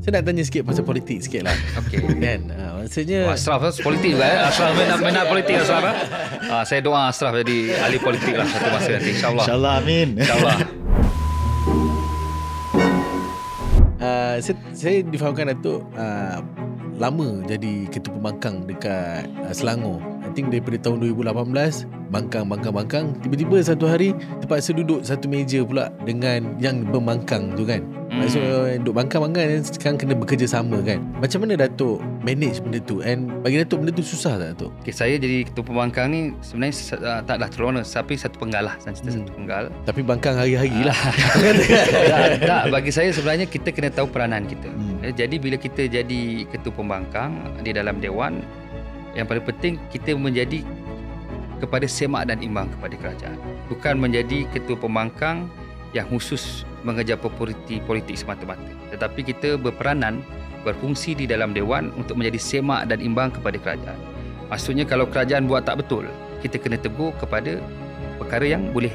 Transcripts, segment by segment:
Saya nak tanya sikit pasal politik sikit lah. Okey. Kan? Maksudnya Ashraf politik juga Ashraf minat politik Ashraf. Saya doa Ashraf jadi ahli politik lah satu masa nanti, insyaAllah. InsyaAllah, amin. InsyaAllah. saya difahamkan Datuk lama jadi ketua pembangkang dekat Selangor. I think daripada tahun 2018 bangkang. Tiba-tiba satu hari terpaksa duduk satu meja pula dengan yang pembangkang tu kan. Maksudnya duduk bangkang sekarang kena bekerja sama kan. Macam mana Datuk manage benda tu? And bagi Datuk benda tu susah tak Datuk? Okay, saya jadi ketua pembangkang ni sebenarnya taklah terlalu tapi satu penggal lah. Satu penggal. Tapi bangkang hari-hari lah. tak, bagi saya sebenarnya kita kena tahu peranan kita. Jadi bila kita jadi ketua pembangkang di dalam Dewan, yang paling penting kita menjadi kepada semak dan imbang kepada kerajaan. Bukan menjadi ketua pembangkang yang khusus mengejar politik semata-mata. Tetapi kita berperanan, berfungsi di dalam Dewan untuk menjadi semak dan imbang kepada kerajaan. Maksudnya kalau kerajaan buat tak betul, kita kena tegur kepada perkara yang boleh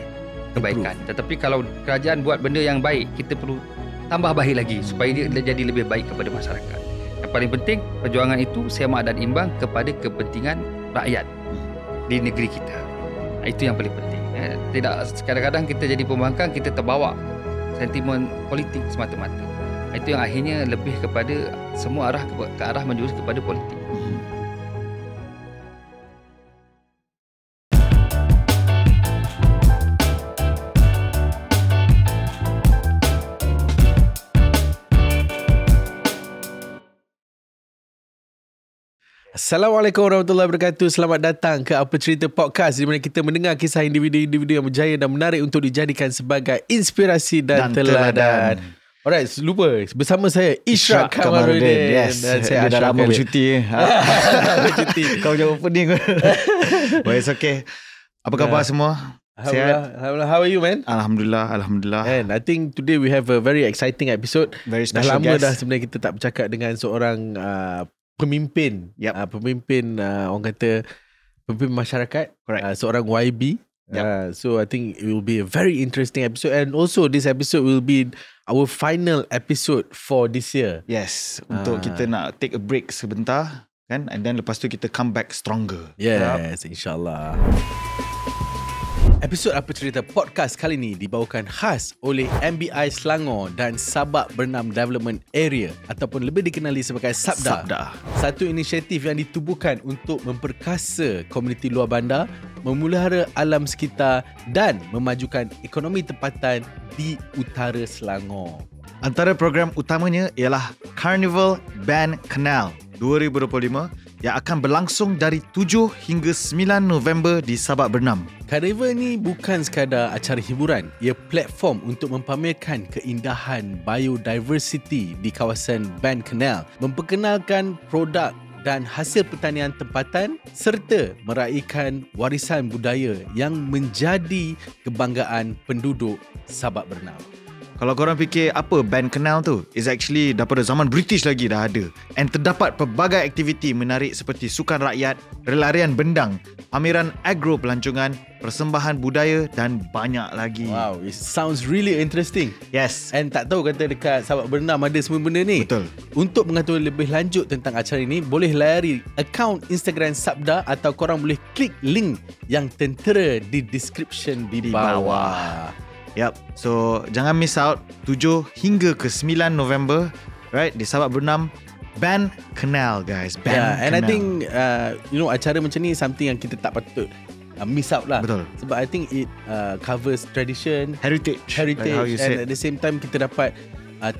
kebaikan. Tetapi kalau kerajaan buat benda yang baik, kita perlu tambah baik lagi supaya dia jadi lebih baik kepada masyarakat. Yang paling penting, perjuangan itu semak dan imbang kepada kepentingan rakyat di negeri kita. Itu yang paling penting. Tidak kadang-kadang kita jadi pembangkang, kita terbawa sentimen politik semata-mata. Itu yang akhirnya lebih kepada semua arah ke arah menjurus kepada politik. Assalamualaikum warahmatullahi wabarakatuh. Selamat datang ke Apa Cerita Podcast, di mana kita mendengar kisah individu-individu yang berjaya dan menarik untuk dijadikan sebagai inspirasi dan teladan. Alright, lupa bersama saya Ishraq Kamarudin. Yes. Dan saya Dia dah lama bercuti. bercuti. Kau jawab opening. Well, it's okay. Apa khabar semua? Alhamdulillah. How are you, man? Alhamdulillah. And I think today we have a very exciting episode. Very Dah special lama guest. dah sebenarnya kita tak bercakap dengan seorang pemimpin. Pemimpin orang kata pemimpin masyarakat. Correct. Seorang YB. So I think it will be a very interesting episode, and also this episode will be our final episode for this year. Yes, untuk kita nak take a break sebentar kan, and then lepas tu kita come back stronger. Yes, insyaAllah. Episod Apa Cerita Podcast kali ini dibawakan khas oleh MBI Selangor dan Sabak Bernam Development Area ataupun lebih dikenali sebagai Sabda. Satu inisiatif yang ditubuhkan untuk memperkasa komuniti luar bandar, memelihara alam sekitar dan memajukan ekonomi tempatan di utara Selangor. Antara program utamanya ialah Carnival Ban Canal 2025 yang akan berlangsung dari 7 hingga 9 November di Sabak Bernam. Carnival ni bukan sekadar acara hiburan, ia platform untuk mempamerkan keindahan biodiversity di kawasan Ban Canal, memperkenalkan produk dan hasil pertanian tempatan serta meraihkan warisan budaya yang menjadi kebanggaan penduduk Sabak Bernam. Kalau korang fikir apa Ban Canal tu, is actually daripada zaman British lagi dah ada. And terdapat pelbagai aktiviti menarik seperti sukan rakyat, relarian bendang, pameran agro pelancongan, persembahan budaya dan banyak lagi. Wow, it sounds really interesting. Yes. And tak tahu kata dekat Sabak Bernam ada semua benda ni. Betul. Untuk mengetahui lebih lanjut tentang acara ini, boleh layari akaun Instagram Sabda atau korang boleh klik link yang tertera di description di bawah. Yup. So jangan miss out 7 hingga ke 9 November, right, di Sabak Bernam Ban Canal, guys. Ban Canal. And I think acara macam ni something yang kita tak patut miss out lah. Betul. Sebab I think it covers tradition, heritage like how you and said. at the same time kita dapat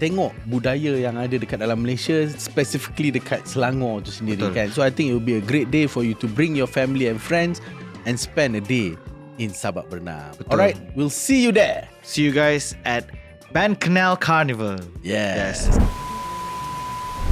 tengok budaya yang ada dekat dalam Malaysia, specifically dekat Selangor tu sendiri. Betul. Kan. So I think it will be a great day for you to bring your family and friends and spend a day in Sabak Bernam. Betul. Alright, we'll see you there. See you guys at Ban Canal Carnival. Yes.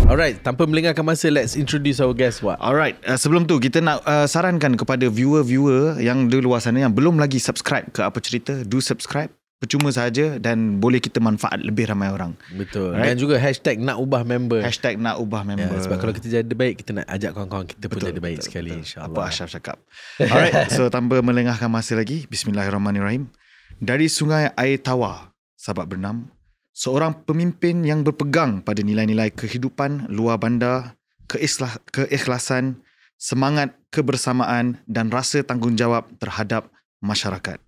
Alright, tanpa melengahkan masa, let's introduce our guest. Alright, sebelum tu kita nak sarankan kepada viewer-viewer yang di luar sana yang belum lagi subscribe ke Apa Cerita, do subscribe. Percuma saja dan boleh kita manfaat lebih ramai orang. Betul. Alright. Dan juga hashtag nak ubah member. Hashtag nak ubah member. Sebab kalau kita jadi baik, kita nak ajak kawan-kawan kita pun jadi baik sekali, insyaAllah. Apa Ashraf cakap. Alright, so tanpa melengahkan masa lagi, bismillahirrahmanirrahim. Dari Sungai Air Tawar, Sabak Bernam, seorang pemimpin yang berpegang pada nilai-nilai kehidupan luar bandar, keikhlasan, semangat kebersamaan dan rasa tanggungjawab terhadap masyarakat.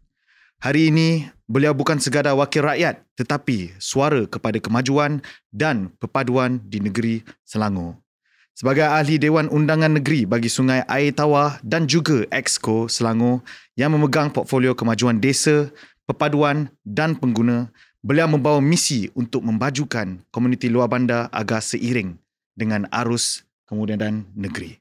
Hari ini, beliau bukan sekadar wakil rakyat tetapi suara kepada kemajuan dan perpaduan di negeri Selangor. Sebagai ahli Dewan Undangan Negeri bagi Sungai Air Tawar dan juga Exco Selangor yang memegang portfolio kemajuan desa, perpaduan dan pengguna, beliau membawa misi untuk memajukan komuniti luar bandar agar seiring dengan arus kemudahan negeri.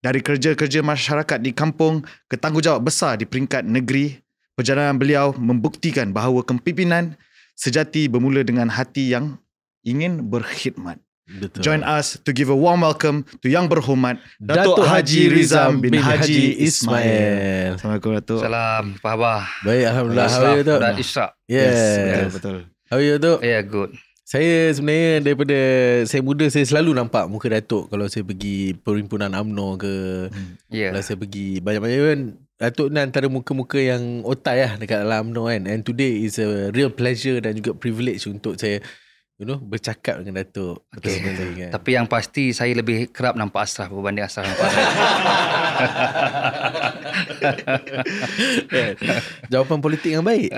Dari kerja-kerja masyarakat di kampung ke tanggungjawab besar di peringkat negeri, perjalanan beliau membuktikan bahawa kepimpinan sejati bermula dengan hati yang ingin berkhidmat. Betul. Join us to give a warm welcome to Yang Berhormat Datuk Haji Rizam bin Haji Ismail. Assalamualaikum Datuk. Salam, apa khabar? Baik, Alhamdulillah. How are you, Datuk? Dan Ishraq. Yes. Betul. How are you, Datuk? Yeah, good. Saya sebenarnya daripada saya muda, saya selalu nampak muka Datuk kalau saya pergi perhimpunan UMNO ke. Kalau saya pergi banyak-banyak kan, Datuk ni antara muka-muka yang otai lah dekat dalam UMNO kan. And today is a real pleasure dan juga privilege untuk saya bercakap dengan Datuk. Okay. Betul-betul kan. Tapi yang pasti saya lebih kerap nampak Ashraf berbanding Ashraf nampak saya. Jawapan politik yang baik.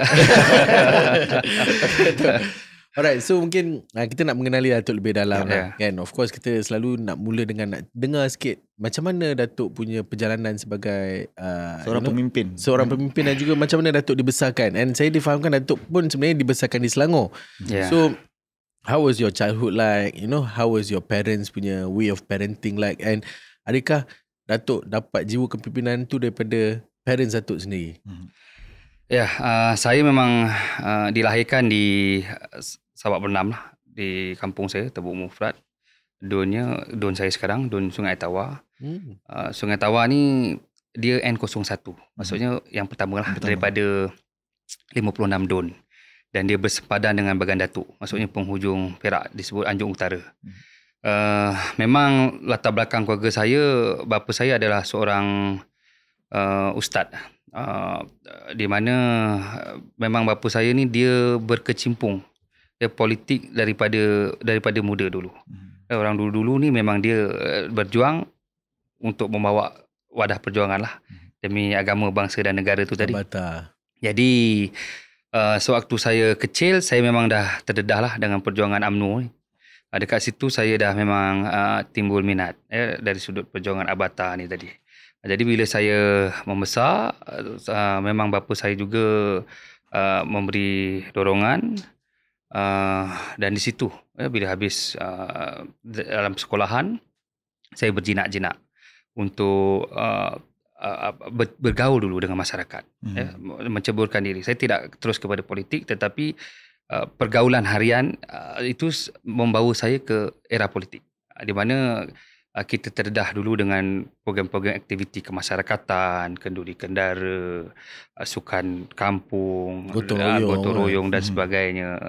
Alright, so mungkin kita nak mengenali Datuk lebih dalam lah, kan. Of course kita selalu nak mula dengan nak dengar sikit macam mana Datuk punya perjalanan sebagai seorang pemimpin dan juga macam mana Datuk dibesarkan. And saya difahamkan Datuk pun sebenarnya dibesarkan di Selangor. So how was your childhood like? How was your parents punya way of parenting like? And adakah Datuk dapat jiwa kepimpinan tu daripada parents Datuk sendiri? Saya memang dilahirkan di Sabak Bernam lah, di kampung saya, Tebuk Mufrad. Don saya sekarang, Don Sungai Tawar. Sungai Tawar ni dia N01. Maksudnya yang pertama lah daripada 56 Don. Dan dia bersepadan dengan Bagan Datuk. Maksudnya penghujung Perak, disebut Anjung Utara. Memang latar belakang keluarga saya, bapa saya adalah seorang ustaz. Di mana memang bapa saya ni dia berkecimpung politik daripada muda dulu. Orang dulu-dulu ni memang dia berjuang untuk membawa wadah perjuangan lah demi agama, bangsa dan negara tu tadi. Jadi sewaktu saya kecil, saya memang dah terdedah lah dengan perjuangan UMNO ni. Dekat situ saya dah memang timbul minat dari sudut perjuangan Abata ni tadi. Jadi bila saya membesar, memang bapa saya juga memberi dorongan, dan di situ bila habis dalam sekolahan, saya berjinak-jinak untuk bergaul dulu dengan masyarakat, menceburkan diri. Saya tidak terus kepada politik, tetapi pergaulan harian itu membawa saya ke era politik, di mana kita terdedah dulu dengan program-program aktiviti kemasyarakatan, kenduri kendara, sukan kampung, gotong royong dan sebagainya,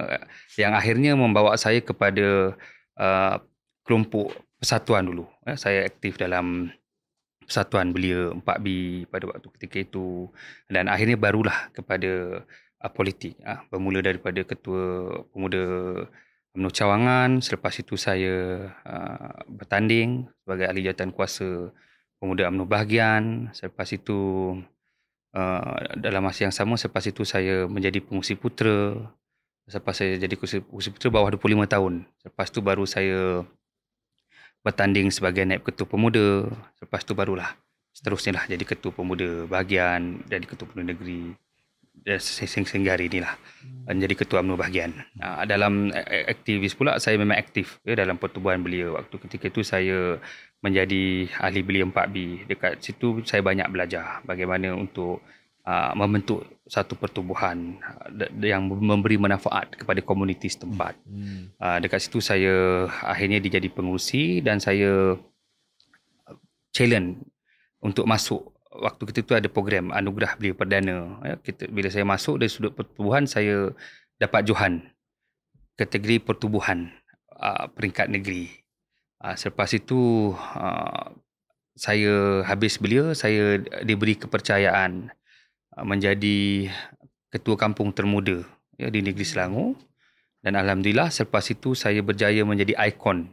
yang akhirnya membawa saya kepada kelompok persatuan dulu. Saya aktif dalam Persatuan Belia 4B pada waktu ketika itu, dan akhirnya barulah kepada politik. Bermula daripada Ketua Pemuda UMNO Cawangan. Selepas itu saya bertanding sebagai ahli jawatan kuasa Pemuda UMNO Bahagian. Selepas itu dalam masa yang sama, selepas itu saya menjadi pengurusi putera. Selepas saya jadi pengurusi putera bawah 25 tahun. Selepas itu baru saya bertanding sebagai naib ketua pemuda. Selepas itu barulah seterusnya lah jadi ketua pemuda bahagian, jadi ketua pemuda negeri, sehingga hari inilah menjadi ketua UMNO Bahagian. Dalam aktivis pula, saya memang aktif dalam pertubuhan belia. Waktu ketika itu saya menjadi ahli belia 4B. Dekat situ saya banyak belajar bagaimana untuk membentuk satu pertubuhan yang memberi manfaat kepada komuniti setempat. Dekat situ saya akhirnya dijadi pengurusi, dan saya challenge untuk masuk. Waktu itu ada program Anugerah Belia Perdana. Bila saya masuk dari sudut pertubuhan, saya dapat johan kategori pertubuhan peringkat negeri. Selepas itu saya habis belia, saya diberi kepercayaan menjadi ketua kampung termuda di negeri Selangor. Dan alhamdulillah selepas itu saya berjaya menjadi ikon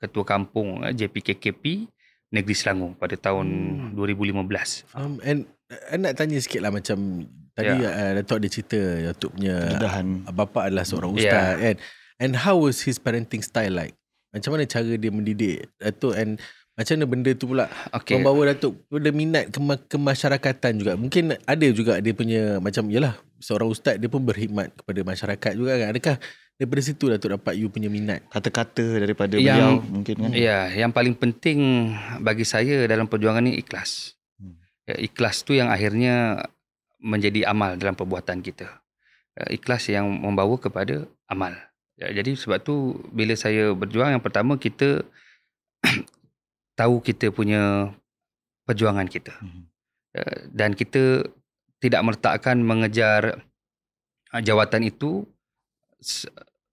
ketua kampung JPKKP Negeri Selangor pada tahun 2015. And nak tanya sikit lah, macam tadi Datuk ada cerita Datuk punya bapa adalah seorang ustaz kan. And how was his parenting style like? Macam mana cara dia mendidik Datuk, and macam mana benda tu pula membawa Datuk pada minat kemasyarakatan juga? Mungkin ada juga dia punya macam, yalah seorang ustaz dia pun berkhidmat kepada masyarakat juga kan. Adakah daripada situ Datuk dapat you punya minat? Kata-kata daripada beliau mungkin kan? Ya, yang paling penting bagi saya dalam perjuangan ni ikhlas. Ikhlas tu yang akhirnya menjadi amal dalam perbuatan kita. Ikhlas yang membawa kepada amal. Jadi sebab tu bila saya berjuang, yang pertama kita tahu kita punya perjuangan kita. Dan kita tidak meletakkan mengejar jawatan itu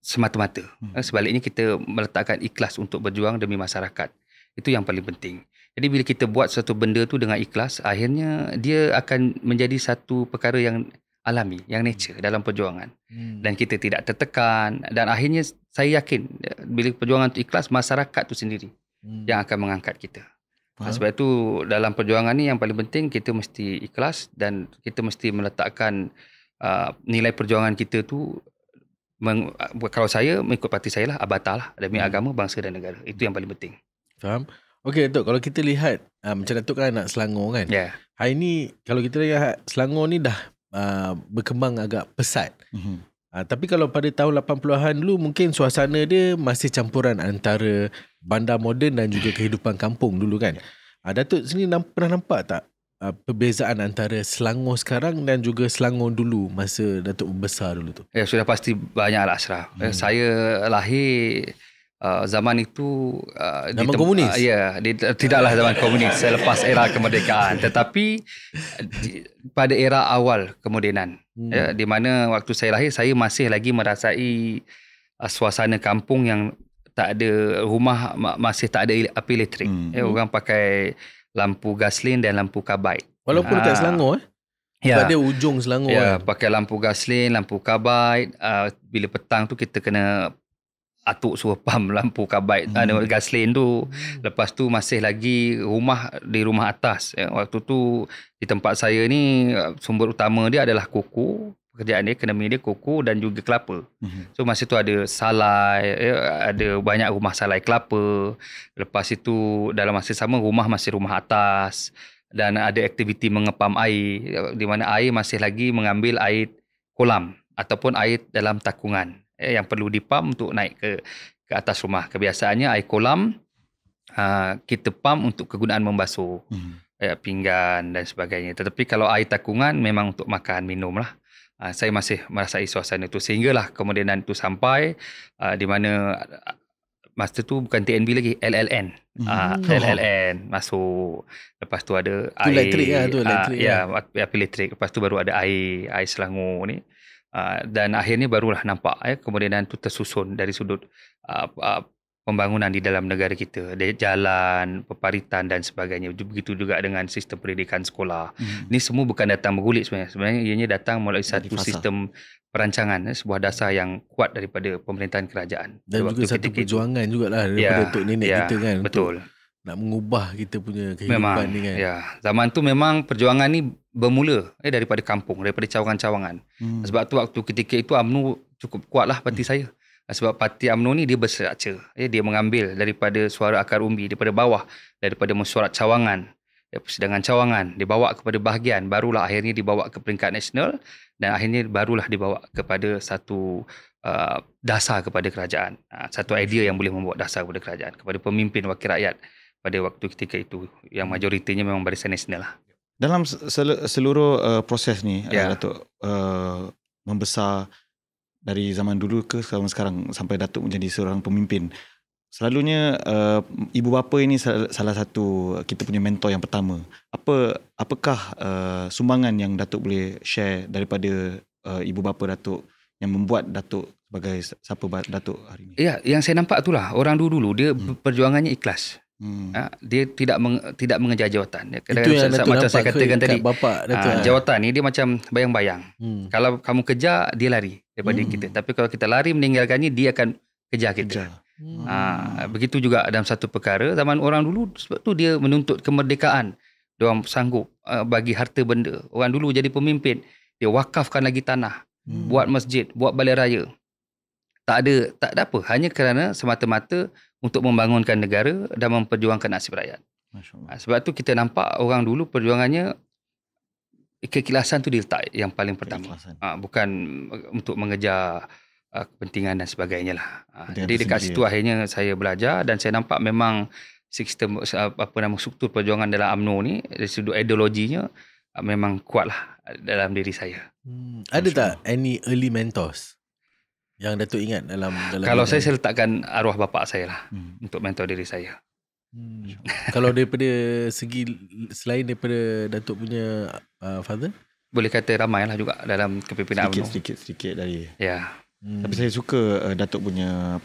semata-mata. Sebaliknya kita meletakkan ikhlas untuk berjuang demi masyarakat. Itu yang paling penting. Jadi bila kita buat satu benda tu dengan ikhlas, akhirnya dia akan menjadi satu perkara yang alami, yang nature dalam perjuangan. Dan kita tidak tertekan, dan akhirnya saya yakin bila perjuangan tu ikhlas, masyarakat tu sendiri yang akan mengangkat kita. Sebab itu dalam perjuangan ni yang paling penting kita mesti ikhlas, dan kita mesti meletakkan nilai perjuangan kita tu, kalau saya mengikut parti saya lah, abatal lah, demi agama, bangsa dan negara. Itu yang paling penting. Faham? Okey Datuk, kalau kita lihat macam Datuk kan anak Selangor kan. Hari ni kalau kita lihat Selangor ni dah berkembang agak pesat. Tapi kalau pada tahun 80-an dulu, mungkin suasana dia masih campuran antara bandar moden dan juga kehidupan kampung dulu kan. Datuk sendiri pernah nampak tak perbezaan antara Selangor sekarang dan juga Selangor dulu masa Datuk membesar dulu tu? Ya, sudah pasti banyak lah Ashraf. Saya lahir zaman itu zaman komunis. Tidaklah zaman komunis selepas era kemerdekaan, tetapi pada era awal kemodenan. Di mana waktu saya lahir, saya masih lagi merasai suasana kampung yang tak ada rumah, masih tak ada api elektrik. Orang pakai lampu gaslin dan lampu kabait. Walaupun dekat Selangor sebab dia ujung Selangor pakai lampu gaslin, lampu kabait. Bila petang tu kita kena atuk suruh pam lampu kabait, gaslin tu. Lepas tu masih lagi rumah di rumah atas. Waktu tu di tempat saya ni, sumber utama dia adalah koko. Pekerjaan dia, ekonomi dia koko dan juga kelapa. So masa tu ada salai, ada banyak rumah salai kelapa. Lepas itu dalam masa sama rumah masih rumah atas, dan ada aktiviti mengepam air, di mana air masih lagi mengambil air kolam ataupun air dalam takungan yang perlu dipam untuk naik ke atas rumah. Kebiasaannya air kolam kita pam untuk kegunaan membasuh pinggan dan sebagainya. Tetapi kalau air takungan memang untuk makan, minum lah. Saya masih merasai suasana itu, sehinggalah kemodenan itu sampai di mana masa tu bukan TNB lagi, LLN. LLN masuk. Lepas tu ada air elektrik api elektrik. Lepas tu baru ada air Selangor ni. Dan akhirnya barulah nampak kemodenan itu tersusun dari sudut pembangunan di dalam negara kita, jalan, peparitan dan sebagainya. Begitu juga dengan sistem pendidikan sekolah. Ini semua bukan datang bergulit sebenarnya. Sebenarnya ianya datang melalui satu sistem perancangan, sebuah dasar yang kuat daripada pemerintahan kerajaan. Dan juga satu perjuangan jugalah daripada tok nenek kita kan. Betul. Nak mengubah kita punya kehidupan ni kan. Zaman tu memang perjuangan ni bermula daripada kampung, daripada cawangan-cawangan. Sebab tu waktu ketika itu UMNO cukup kuatlah parti saya. Sebab parti UMNO ni dia berserakca. Dia mengambil daripada suara akar umbi, daripada bawah, daripada mesyuarat cawangan, persidangan cawangan, dibawa kepada bahagian, barulah akhirnya dibawa ke peringkat nasional, dan akhirnya barulah dibawa kepada satu dasar kepada kerajaan. Satu idea yang boleh membuat dasar kepada kerajaan, kepada pemimpin wakil rakyat pada waktu ketika itu, yang majoritinya memang barisan nasional lah. Dalam seluruh proses ni, Datuk membesar dari zaman dulu ke sekarang sampai Datuk menjadi seorang pemimpin, selalunya ibu bapa ini salah satu kita punya mentor yang pertama. Apakah sumbangan yang Datuk boleh share daripada ibu bapa Datuk yang membuat Datuk sebagai siapa Datuk hari ini? Ya, yang saya nampak itulah orang dulu dia perjuangannya ikhlas. Dia tidak mengejar jawatan. Itu yang Datuk macam nampak saya katakan tadi, bapak Datuk. jawatan ni dia macam bayang-bayang. Kalau kamu kejar, dia lari daripada kita. Tapi kalau kita lari meninggalkannya, dia akan kejar kita. Begitu juga dalam satu perkara. Zaman orang dulu, sebab tu dia menuntut kemerdekaan. Dia orang sanggup bagi harta benda. Orang dulu jadi pemimpin, dia wakafkan lagi tanah, buat masjid, buat balai raya. Tak ada apa, hanya kerana semata-mata untuk membangunkan negara dan memperjuangkan nasib rakyat. Sebab tu kita nampak orang dulu perjuangannya, keikhlasan tu diletak yang paling pertama. Bukan untuk mengejar kepentingan dan sebagainya lah. Jadi dekat situ akhirnya saya belajar dan saya nampak memang sistem struktur perjuangan dalam UMNO ni dari sudut ideologinya memang kuatlah dalam diri saya. Ada tak any early mentors yang Datuk ingat dalam kalau saya letakkan arwah bapa saya lah untuk mentor diri saya. Kalau daripada segi selain daripada Datuk punya father, boleh kata ramai lah juga dalam kepimpinan UMNO. Sedikit dari. Ya. Tapi saya suka Datuk punya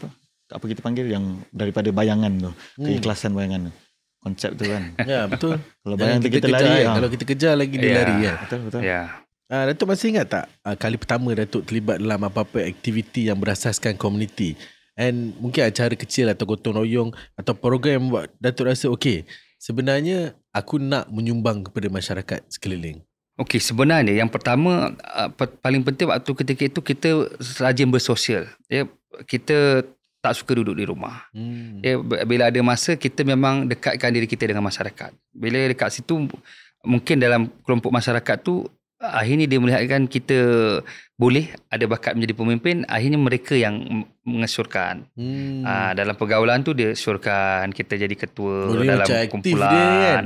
apa kita panggil yang daripada bayangan tu, keikhlasan bayangan tu. Konsep tu kan. Ya, betul. Kalau bayang kita lari, kalau kita kejar lagi dia lari kan. Betul. Ya. Datuk masih ingat tak kali pertama Datuk terlibat dalam apa-apa aktiviti yang berasaskan komuniti? And mungkin acara kecil atau gotong royong atau program yang buat Datuk rasa okey, sebenarnya aku nak menyumbang kepada masyarakat sekeliling. Okey, sebenarnya yang pertama paling penting waktu ketika itu kita rajin bersosial. Ya, kita tak suka duduk di rumah. Ya, bila ada masa kita memang dekatkan diri kita dengan masyarakat. Bila dekat situ mungkin dalam kelompok masyarakat tu akhirnya dia melihatkan kita boleh ada bakat menjadi pemimpin, akhirnya mereka yang mengesyorkan. Dalam pergaulan tu dia syorkan kita jadi ketua boleh dalam kumpulan. Dia kan.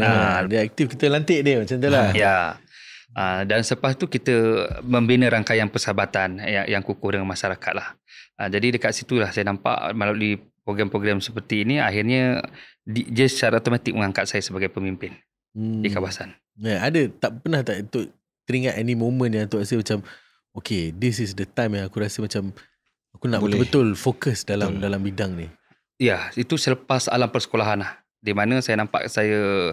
Dia aktif, kita lantik dia macam tu lah. Ya. Dan selepas tu kita membina rangkaian persahabatan yang kukuh dengan masyarakat lah. Jadi dekat situlah saya nampak melalui program-program seperti ini akhirnya dia secara automatik mengangkat saya sebagai pemimpin di kawasan. Ya, ada tak pernah tak itu teringat any moment yang tu rasa macam okay, this is the time yang aku rasa macam aku nak betul-betul fokus dalam bidang ni. Ya, itu selepas alam persekolahan lah, di mana saya nampak saya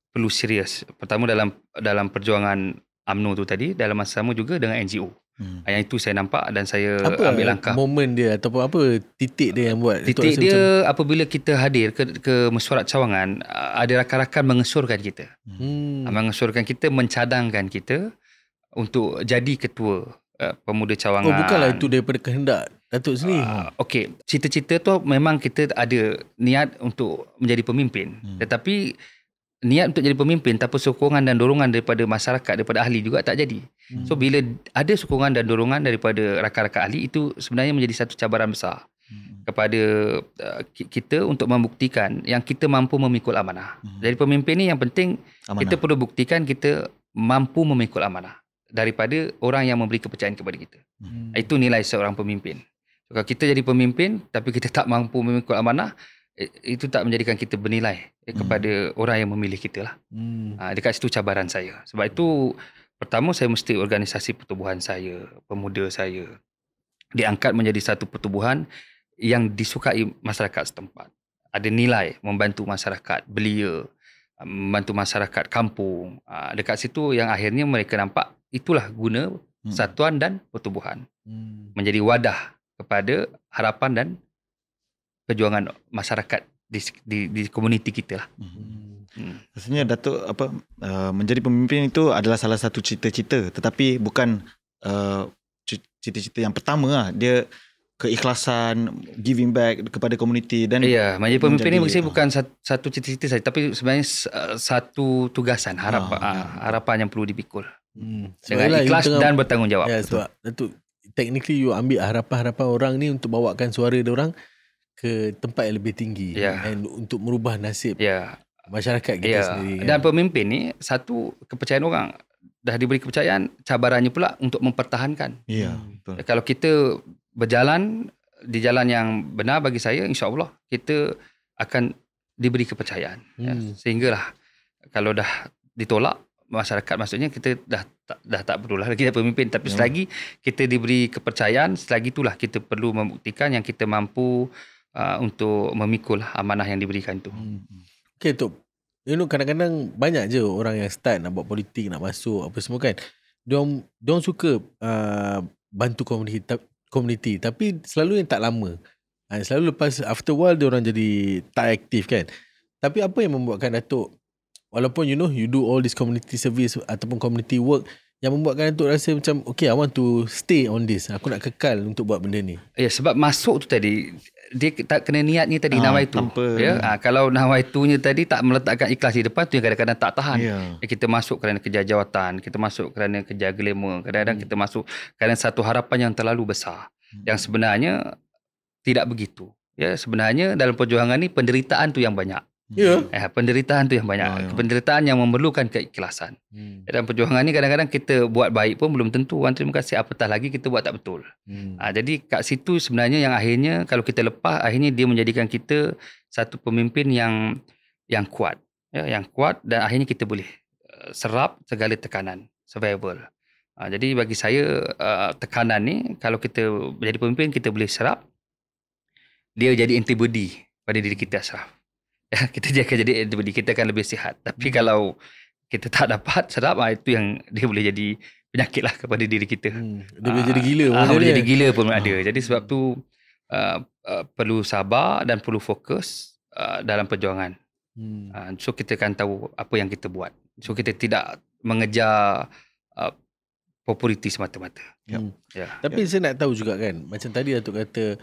perlu serius. Pertama dalam perjuangan UMNO tu tadi, dalam masa sama juga dengan NGO. Yang itu saya nampak dan saya ambil langkah. Momen dia ataupun apa titik dia yang buat? Titik dia macam apabila kita hadir ke mesyuarat cawangan, ada rakan-rakan mengesyorkan kita. Mengesyorkan kita, mencadangkan kita untuk jadi ketua pemuda cawangan. Bukanlah itu daripada kehendak Datuk sendiri. Okey, cita-cita tu memang kita ada niat untuk menjadi pemimpin. Tetapi niat untuk jadi pemimpin tanpa sokongan dan dorongan daripada masyarakat, daripada ahli juga tak jadi. So bila ada sokongan dan dorongan daripada rakan-rakan ahli, itu sebenarnya menjadi satu cabaran besar kepada kita untuk membuktikan yang kita mampu memikul amanah. Jadi pemimpin ni yang penting amanah. Kita perlu buktikan kita mampu memikul amanah daripada orang yang memberi kepercayaan kepada kita. Itu nilai seorang pemimpin. So, kalau kita jadi pemimpin tapi kita tak mampu memikul amanah, itu tak menjadikan kita bernilai kepada orang yang memilih kita lah. Dekat situ cabaran saya. Sebab itu pertama saya mesti organisasi pertubuhan saya, pemuda saya diangkat menjadi satu pertubuhan yang disukai masyarakat setempat. Ada nilai membantu masyarakat belia, membantu masyarakat kampung. Dekat situ yang akhirnya mereka nampak itulah guna persatuan dan pertubuhan. Menjadi wadah kepada harapan dan perjuangan masyarakat di komuniti kita lah. Rasanya Datuk menjadi pemimpin itu adalah salah satu cita-cita, tetapi bukan cita-cita yang pertama lah. Dia keikhlasan, giving back kepada komuniti dan menjadi pemimpin ni mesti bukan satu cita-cita saja, tapi sebenarnya satu tugasan, harapan yang perlu dipikul dengan ikhlas dan bertanggungjawab. Ya, sebab Datuk technically you ambil harapan-harapan orang ni untuk bawakan suara dia orang ke tempat yang lebih tinggi dan untuk merubah nasib masyarakat kita sendiri. Dan pemimpin ni satu kepercayaan orang. Dah diberi kepercayaan, cabarannya pula untuk mempertahankan. Betul. Kalau kita berjalan di jalan yang benar, bagi saya insya-Allah kita akan diberi kepercayaan. Sehinggalah kalau dah ditolak masyarakat, maksudnya kita dah tak perlulah lagi pemimpin, tapi selagi kita diberi kepercayaan, selagi itulah kita perlu membuktikan yang kita mampu untuk memikul amanah yang diberikan tu. Okay Tok, kadang-kadang banyak je orang yang start nak buat politik, nak masuk apa semua kan. Diorang suka bantu komuniti tapi selalu yang tak lama. Selalu lepas after while diorang jadi tak aktif kan. Tapi apa yang membuatkan Datuk, walaupun you do all this community service ataupun community work, yang membuatkan Datuk rasa macam okay, I want to stay on this, aku nak kekal untuk buat benda ni? Ya, sebab masuk tu tadi dia tak kena niatnya tadi, nawaitu. Kalau nawaitunya tadi tak meletakkan ikhlas di depan tu yang kadang-kadang tak tahan. Kita masuk kerana kejar jawatan, kita masuk kerana kejar glamour, kadang-kadang kita masuk kerana satu harapan yang terlalu besar, yang sebenarnya tidak begitu. Sebenarnya dalam perjuangan ni penderitaan tu yang banyak. Penderitaan tu yang banyak. Penderitaan yang memerlukan keikhlasan. Dalam perjuangan ni kadang-kadang kita buat baik pun belum tentu orang terima kasih, apatah lagi kita buat tak betul. Jadi kat situ sebenarnya yang akhirnya kalau kita lepas, akhirnya dia menjadikan kita satu pemimpin yang kuat. Yang kuat, dan akhirnya kita boleh serap segala tekanan, survival. Jadi bagi saya tekanan ni, kalau kita menjadi pemimpin, kita boleh serap. Dia jadi antibody pada diri kita, Ashraf. Kita akan jadi antibody, kita akan lebih sihat. Tapi kalau kita tak dapat serap, itu yang dia boleh jadi penyakit lah kepada diri kita. Dia boleh jadi gila pun. Boleh jadi gila pun ada. Jadi sebab tu perlu sabar dan perlu fokus dalam perjuangan. So kita akan tahu apa yang kita buat. So kita tidak mengejar populariti semata-mata. Tapi saya nak tahu juga kan, macam tadi Datuk kata,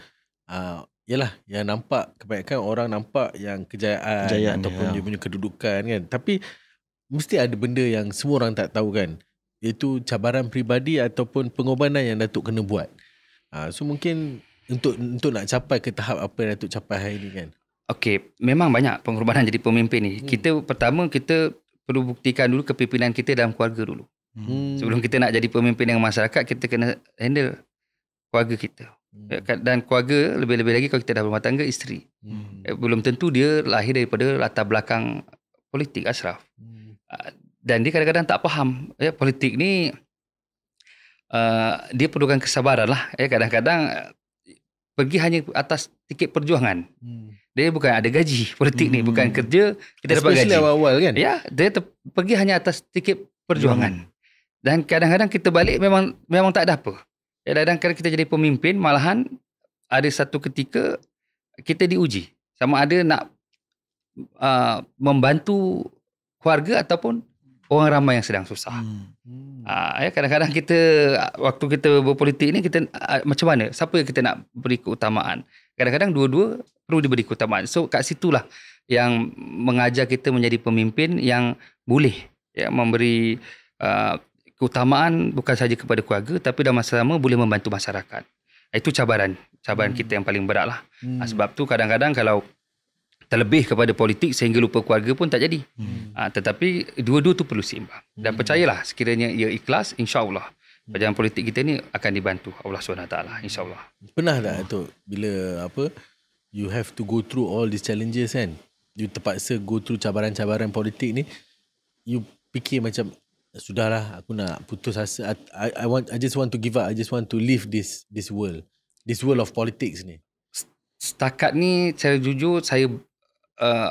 yalah, yang nampak kebanyakan orang nampak yang kejayaan ataupun dia punya kedudukan kan. Tapi mesti ada benda yang semua orang tak tahu kan. Iaitu cabaran peribadi ataupun pengorbanan yang Datuk kena buat. So mungkin untuk nak capai ke tahap apa yang Datuk capai hari ni kan. Okey, memang banyak pengorbanan jadi pemimpin ni. Kita perlu buktikan dulu kepimpinan kita dalam keluarga dulu. Sebelum kita nak jadi pemimpin dengan masyarakat, kita kena handle keluarga kita. Dan keluarga, lebih-lebih lagi kalau kita dah berumah tangga, isteri. Belum tentu dia lahir daripada latar belakang politik, Ashraf. Dan dia kadang-kadang tak faham. Politik ni dia perlukan kesabaran lah. Kadang-kadang pergi hanya atas tiket perjuangan. Dia bukan ada gaji. Politik ni bukan kerja kita dapat gaji. Awal-awal kan. Dia pergi hanya atas tiket perjuangan. Dan kadang-kadang kita balik memang tak ada apa. Kadang-kadang kita jadi pemimpin, malahan ada satu ketika kita diuji. Sama ada nak membantu keluarga ataupun orang ramai yang sedang susah. Kadang-kadang kita, waktu kita berpolitik ni, kita macam mana? Siapa yang kita nak beri keutamaan? Kadang-kadang dua-dua perlu diberi keutamaan. So kat situlah yang mengajar kita menjadi pemimpin yang boleh memberi keutamaan bukan saja kepada keluarga, tapi dalam masa sama boleh membantu masyarakat. Itu cabaran kita yang paling berat lah. Sebab tu kadang-kadang kalau terlebih kepada politik sehingga lupa keluarga pun tak jadi. Tetapi dua-dua tu perlu seimbang. Dan percayalah, sekiranya ia ikhlas, insya-Allah perjalanan politik kita ni akan dibantu Allah SWT, insya-Allah. Pernah tak tu bila you have to go through all these challenges kan? You terpaksa go through cabaran-cabaran politik ni, you fikir macam sudahlah, aku nak putus asa. I just want to give up. I just want to leave this world of politics ni. Setakat ni saya jujur, saya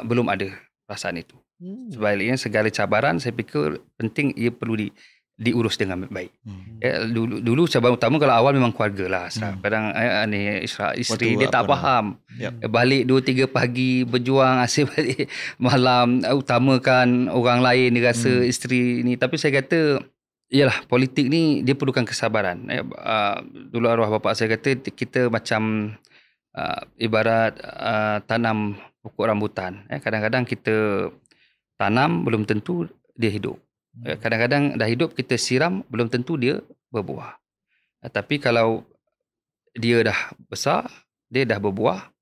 belum ada perasaan itu. Sebaliknya segala cabaran saya fikir penting ia perlu diurus dengan baik. Dulu cabaran utama kalau awal memang keluarga lah. Kadang isteri dia tak faham. Balik 2-3 pagi berjuang, asyik balik malam, utamakan orang lain, dia rasa isteri ni. Tapi saya kata, yalah, politik ni dia perlukan kesabaran. Dulu arwah bapa saya kata, kita macam ibarat tanam pokok rambutan. Kadang-kadang kita tanam, belum tentu dia hidup. Kadang-kadang dah hidup, kita siram, belum tentu dia berbuah. Tapi kalau dia dah besar, dia dah berbuah,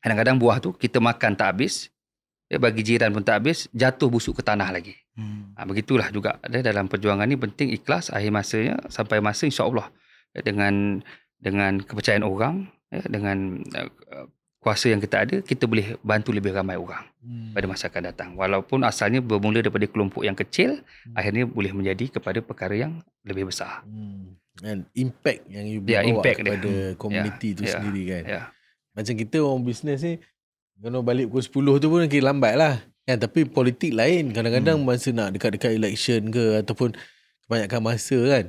kadang-kadang buah tu kita makan tak habis, bagi jiran pun tak habis, jatuh busuk ke tanah lagi. Begitulah juga dalam perjuangan ni, penting ikhlas. Akhir masanya, sampai masa insya-Allah dengan kepercayaan orang, dengan kuasa yang kita ada, kita boleh bantu lebih ramai orang pada masa akan datang. Walaupun asalnya bermula daripada kelompok yang kecil, akhirnya boleh menjadi kepada perkara yang lebih besar. Dan impact yang you bawa kepada komuniti tu sendiri kan. macam kita orang bisnes ni, kalau balik pukul 10 tu pun kira lambat lah. Kan? Tapi politik lain. Kadang-kadang masa nak dekat-dekat election ke ataupun kebanyakan masa kan.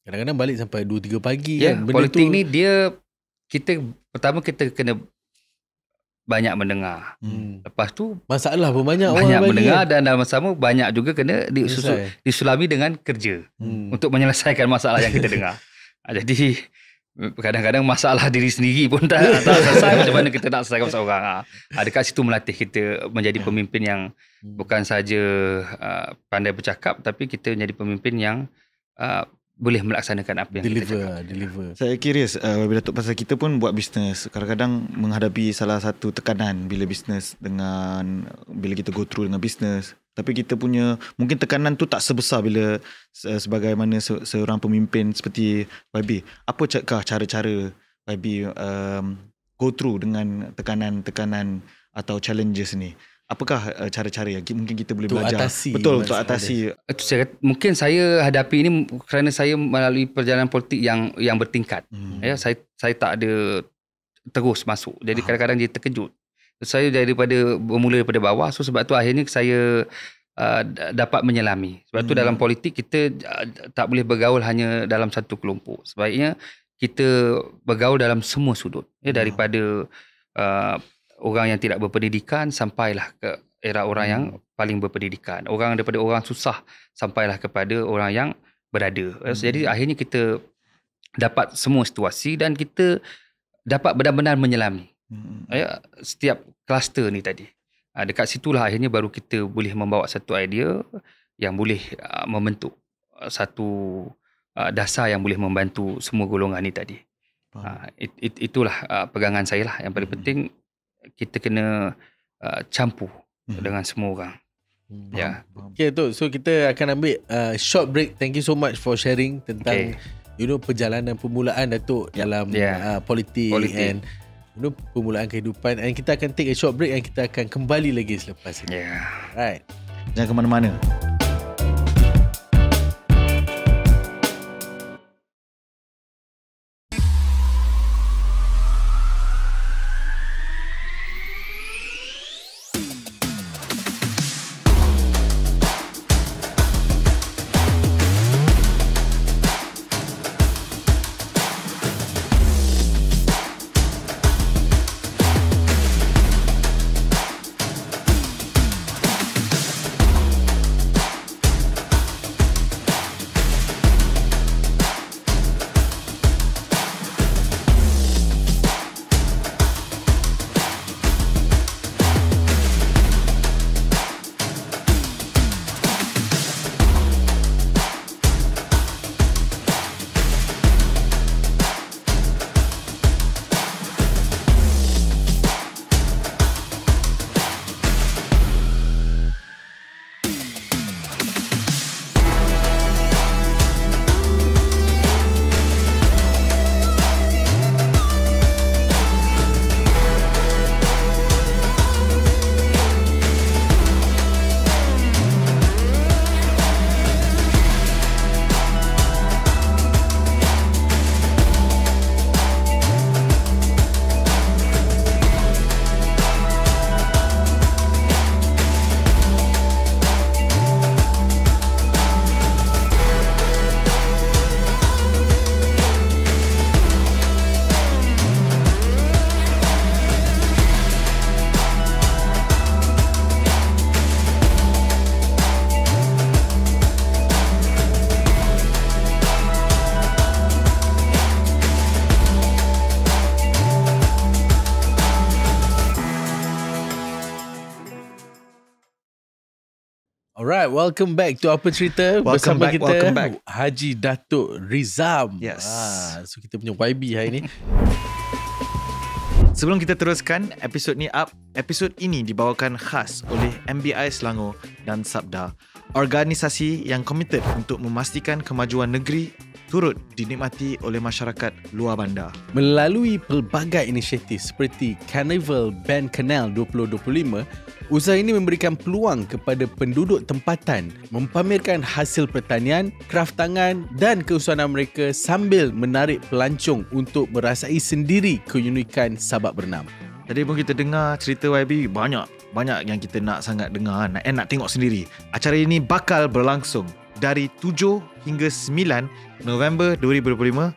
Kadang-kadang balik sampai 2-3 pagi kan. Benda politik tu, ni pertama kita kena banyak mendengar. Lepas tu masalah pun banyak orang banyak bagi mendengar kan? dan dalam sama banyak juga kena disulami dengan kerja untuk menyelesaikan masalah yang kita dengar. Jadi kadang-kadang masalah diri sendiri pun tak selesai. Macam mana kita nak selesaikan masalah orang. Dekat situ melatih kita menjadi pemimpin yang bukan saja pandai bercakap, tapi kita menjadi pemimpin yang boleh melaksanakan apa yang kita cakap. Deliver. Saya curious bila Datuk pasal kita pun buat bisnes, kadang-kadang menghadapi salah satu tekanan bila kita go through dengan bisnes. Tapi kita punya mungkin tekanan tu tak sebesar bila sebagaimana seorang pemimpin seperti YB. Apakah cara-cara YB go through dengan tekanan-tekanan atau challenges ni? Apakah cara-cara yang mungkin kita boleh belajar? Untuk atasi. Itu saya kata, mungkin saya hadapi ini kerana saya melalui perjalanan politik yang bertingkat. Saya tak ada terus masuk. Jadi kadang-kadang dia terkejut. Saya bermula daripada bawah. So sebab tu akhirnya saya dapat menyelami. Sebab tu dalam politik kita tak boleh bergaul hanya dalam satu kelompok. Sebaiknya kita bergaul dalam semua sudut. Daripada orang yang tidak berpendidikan sampailah ke era orang yang paling berpendidikan. Daripada orang susah sampailah kepada orang yang berada. Jadi akhirnya kita dapat semua situasi dan kita dapat benar-benar menyelami setiap kluster ni tadi. Dekat situlah akhirnya baru kita boleh membawa satu idea yang boleh membentuk satu dasar yang boleh membantu semua golongan ni tadi. Itulah pegangan saya lah. Yang paling penting kita kena campur dengan semua orang. Okay tu. So kita akan ambil short break. Thank you so much for sharing tentang perjalanan permulaan Datuk dalam politik and permulaan kehidupan. And kita akan take a short break and kita akan kembali lagi selepas ini. Right. Jangan ke mana-mana. Alright, welcome back to Apa Cerita. Welcome bersama back, kita welcome back. Haji Datuk Rizam. Yes. So kita punya YB hari ni. Sebelum kita teruskan episod ni up, episod ini dibawakan khas oleh MBI Selangor dan Sabda, organisasi yang komited untuk memastikan kemajuan negeri turut dinikmati oleh masyarakat luar bandar. Melalui pelbagai inisiatif seperti Carnival Band Canal 2025, usaha ini memberikan peluang kepada penduduk tempatan mempamerkan hasil pertanian, kraf tangan dan keusahawan mereka sambil menarik pelancong untuk merasai sendiri keunikan Sabak Bernam. Tadi pun kita dengar cerita YB, banyak yang kita nak sangat dengar, nak tengok sendiri. Acara ini bakal berlangsung dari 7 hingga 9 November 2025,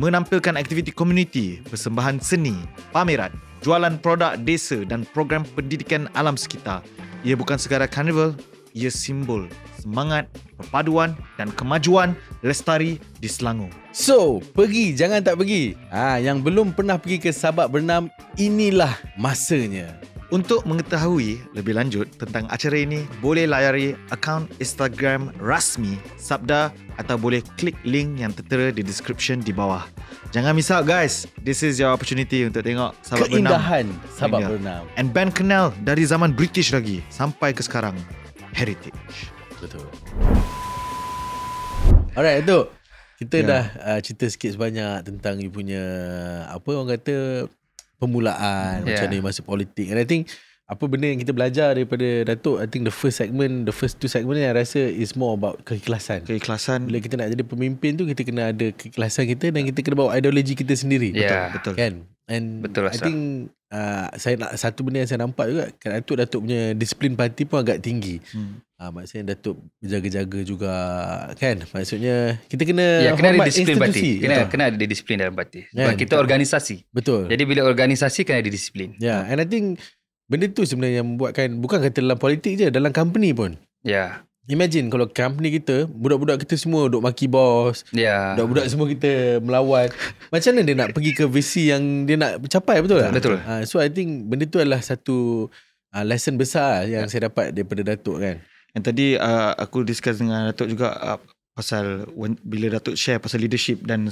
menampilkan aktiviti komuniti, persembahan seni, pameran, jualan produk desa dan program pendidikan alam sekitar. Ia bukan sekadar karnival, ia simbol semangat, perpaduan dan kemajuan lestari di Selangor. So, pergi jangan tak pergi. Yang belum pernah pergi ke Sabak Bernam, inilah masanya. Untuk mengetahui lebih lanjut tentang acara ini, boleh layari akaun Instagram rasmi Sabda atau boleh klik link yang tertera di description di bawah. Jangan miss out guys. This is your opportunity untuk tengok Sabak Bernam. Keindahan Sabak Bernam. And band Canal dari zaman British lagi sampai ke sekarang. Heritage. Betul. Alright, Datuk. Kita dah cerita sikit sebanyak tentang you punya, apa orang kata, permulaan, macam mana masuk politik. And I think apa benda yang kita belajar daripada Datuk, I think the first 2 segment yang I rasa is more about keikhlasan. Bila kita nak jadi pemimpin tu, kita kena ada keikhlasan kita dan kita kena bawa ideologi kita sendiri. Betul. Kan? And betul, I think satu benda yang saya nampak juga, Datuk punya disiplin parti pun agak tinggi. Maksudnya Datuk berjaga-jaga juga, kan? Maksudnya kita kena kena hormat ada disiplin parti. institusi. Kena ada disiplin dalam parti. Sebab kita organisasi. Betul. Jadi bila organisasi kena ada disiplin. And I think benda tu sebenarnya yang membuatkan, bukan kata dalam politik je, dalam company pun. Imagine kalau company kita, budak-budak kita semua duk maki bos. Budak-budak semua kita melawan. Macam mana dia nak pergi ke visi yang dia nak capai, betul tak? Betul. So I think benda tu adalah satu lesson besar yang saya dapat daripada Datuk, kan. Dan tadi aku discuss dengan Datuk juga pasal bila Datuk share pasal leadership dan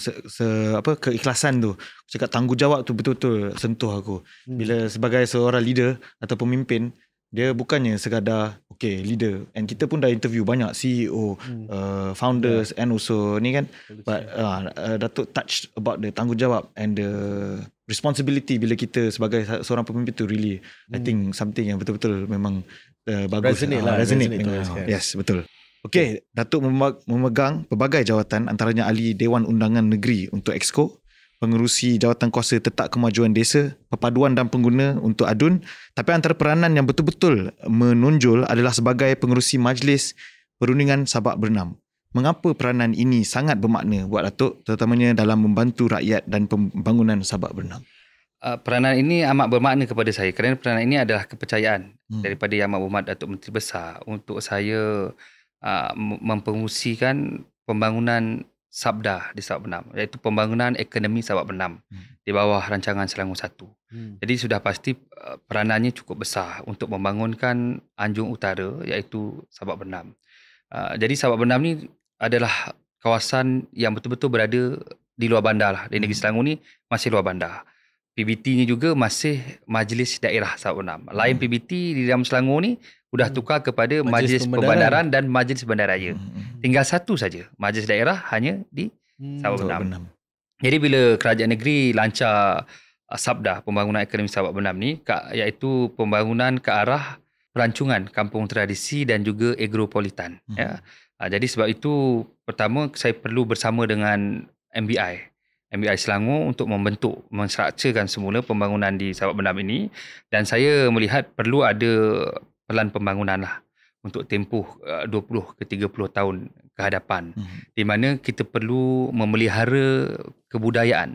keikhlasan tu. Aku cakap tanggungjawab tu betul-betul sentuh aku. Bila sebagai seorang leader atau pemimpin, dia bukannya sekadar leader, and kita pun dah interview banyak CEO, founders and also ni kan, but Datuk touch about the tanggungjawab and the responsibility bila kita sebagai seorang pemimpin tu really I think something yang betul-betul memang bagus, resonate dengan, yes, betul. Datuk memegang pelbagai jawatan, antaranya ahli Dewan Undangan Negeri untuk Exco, pengerusi Jawatan Kuasa Tetap Kemajuan Desa, perpaduan dan pengguna untuk ADUN. Tapi antara peranan yang betul-betul menonjol adalah sebagai pengerusi Majlis Perundingan Sabak Bernam. Mengapa peranan ini sangat bermakna buat Datuk, terutamanya dalam membantu rakyat dan pembangunan Sabak Bernam? Peranan ini amat bermakna kepada saya kerana peranan ini adalah kepercayaan daripada Yang Amat Berhormat Datuk Menteri Besar untuk saya mempromosikan pembangunan Sabda di Sabak Bernam, iaitu pembangunan ekonomi Sabak Bernam di bawah rancangan Selangor 1. Jadi sudah pasti peranannya cukup besar untuk membangunkan Anjung Utara, iaitu Sabak Bernam. Jadi Sabak Bernam ni adalah kawasan yang betul-betul berada di luar bandar lah. Di negeri Selangor ni masih luar bandar. PBT ni juga masih Majlis Daerah Sabak Bernam. Lain PBT di dalam Selangor ni sudah tukar kepada Majlis Pembandaran dan Majlis Bandaraya. Tinggal satu saja, Majlis Daerah hanya di Sabak Bernam. Jadi bila kerajaan negeri lancar Sabda, pembangunan ekonomi Sabak Bernam ni, iaitu pembangunan ke arah pelancongan kampung tradisi dan juga agropolitan. Jadi sebab itu, pertama saya perlu bersama dengan MBI Selangor untuk menstrukturkan semula pembangunan di Sabak Bernam ini, dan saya melihat perlu ada pelan pembangunan lah untuk tempoh 20 ke 30 tahun ke hadapan, di mana kita perlu memelihara kebudayaan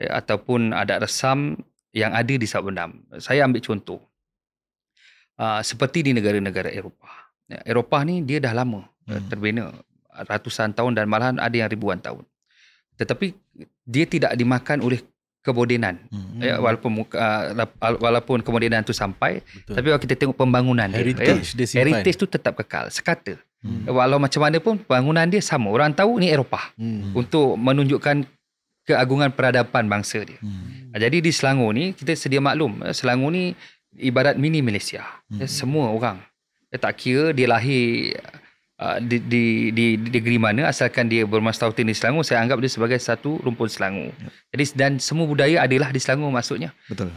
ataupun adat resam yang ada di Sabak Bernam. Saya ambil contoh seperti di negara-negara Eropah. Eropah ni dia dah lama terbina, ratusan tahun dan malahan ada yang ribuan tahun. Tetapi dia tidak dimakan oleh kemodenan. Walaupun kemodenan tu sampai, tapi kalau kita tengok pembangunan heritage tu tetap kekal sekata. Walau macam mana pun bangunan dia sama. Orang tahu ni Eropah untuk menunjukkan keagungan peradaban bangsa dia. Jadi di Selangor ni kita sedia maklum, Selangor ni ibarat mini Malaysia. Semua orang, tak kira dia lahir di negeri mana, asalkan dia bermasa tahun di Selangor, saya anggap dia sebagai satu rumpun Selangor. Jadi dan semua budaya adalah di Selangor maksudnya. Betul.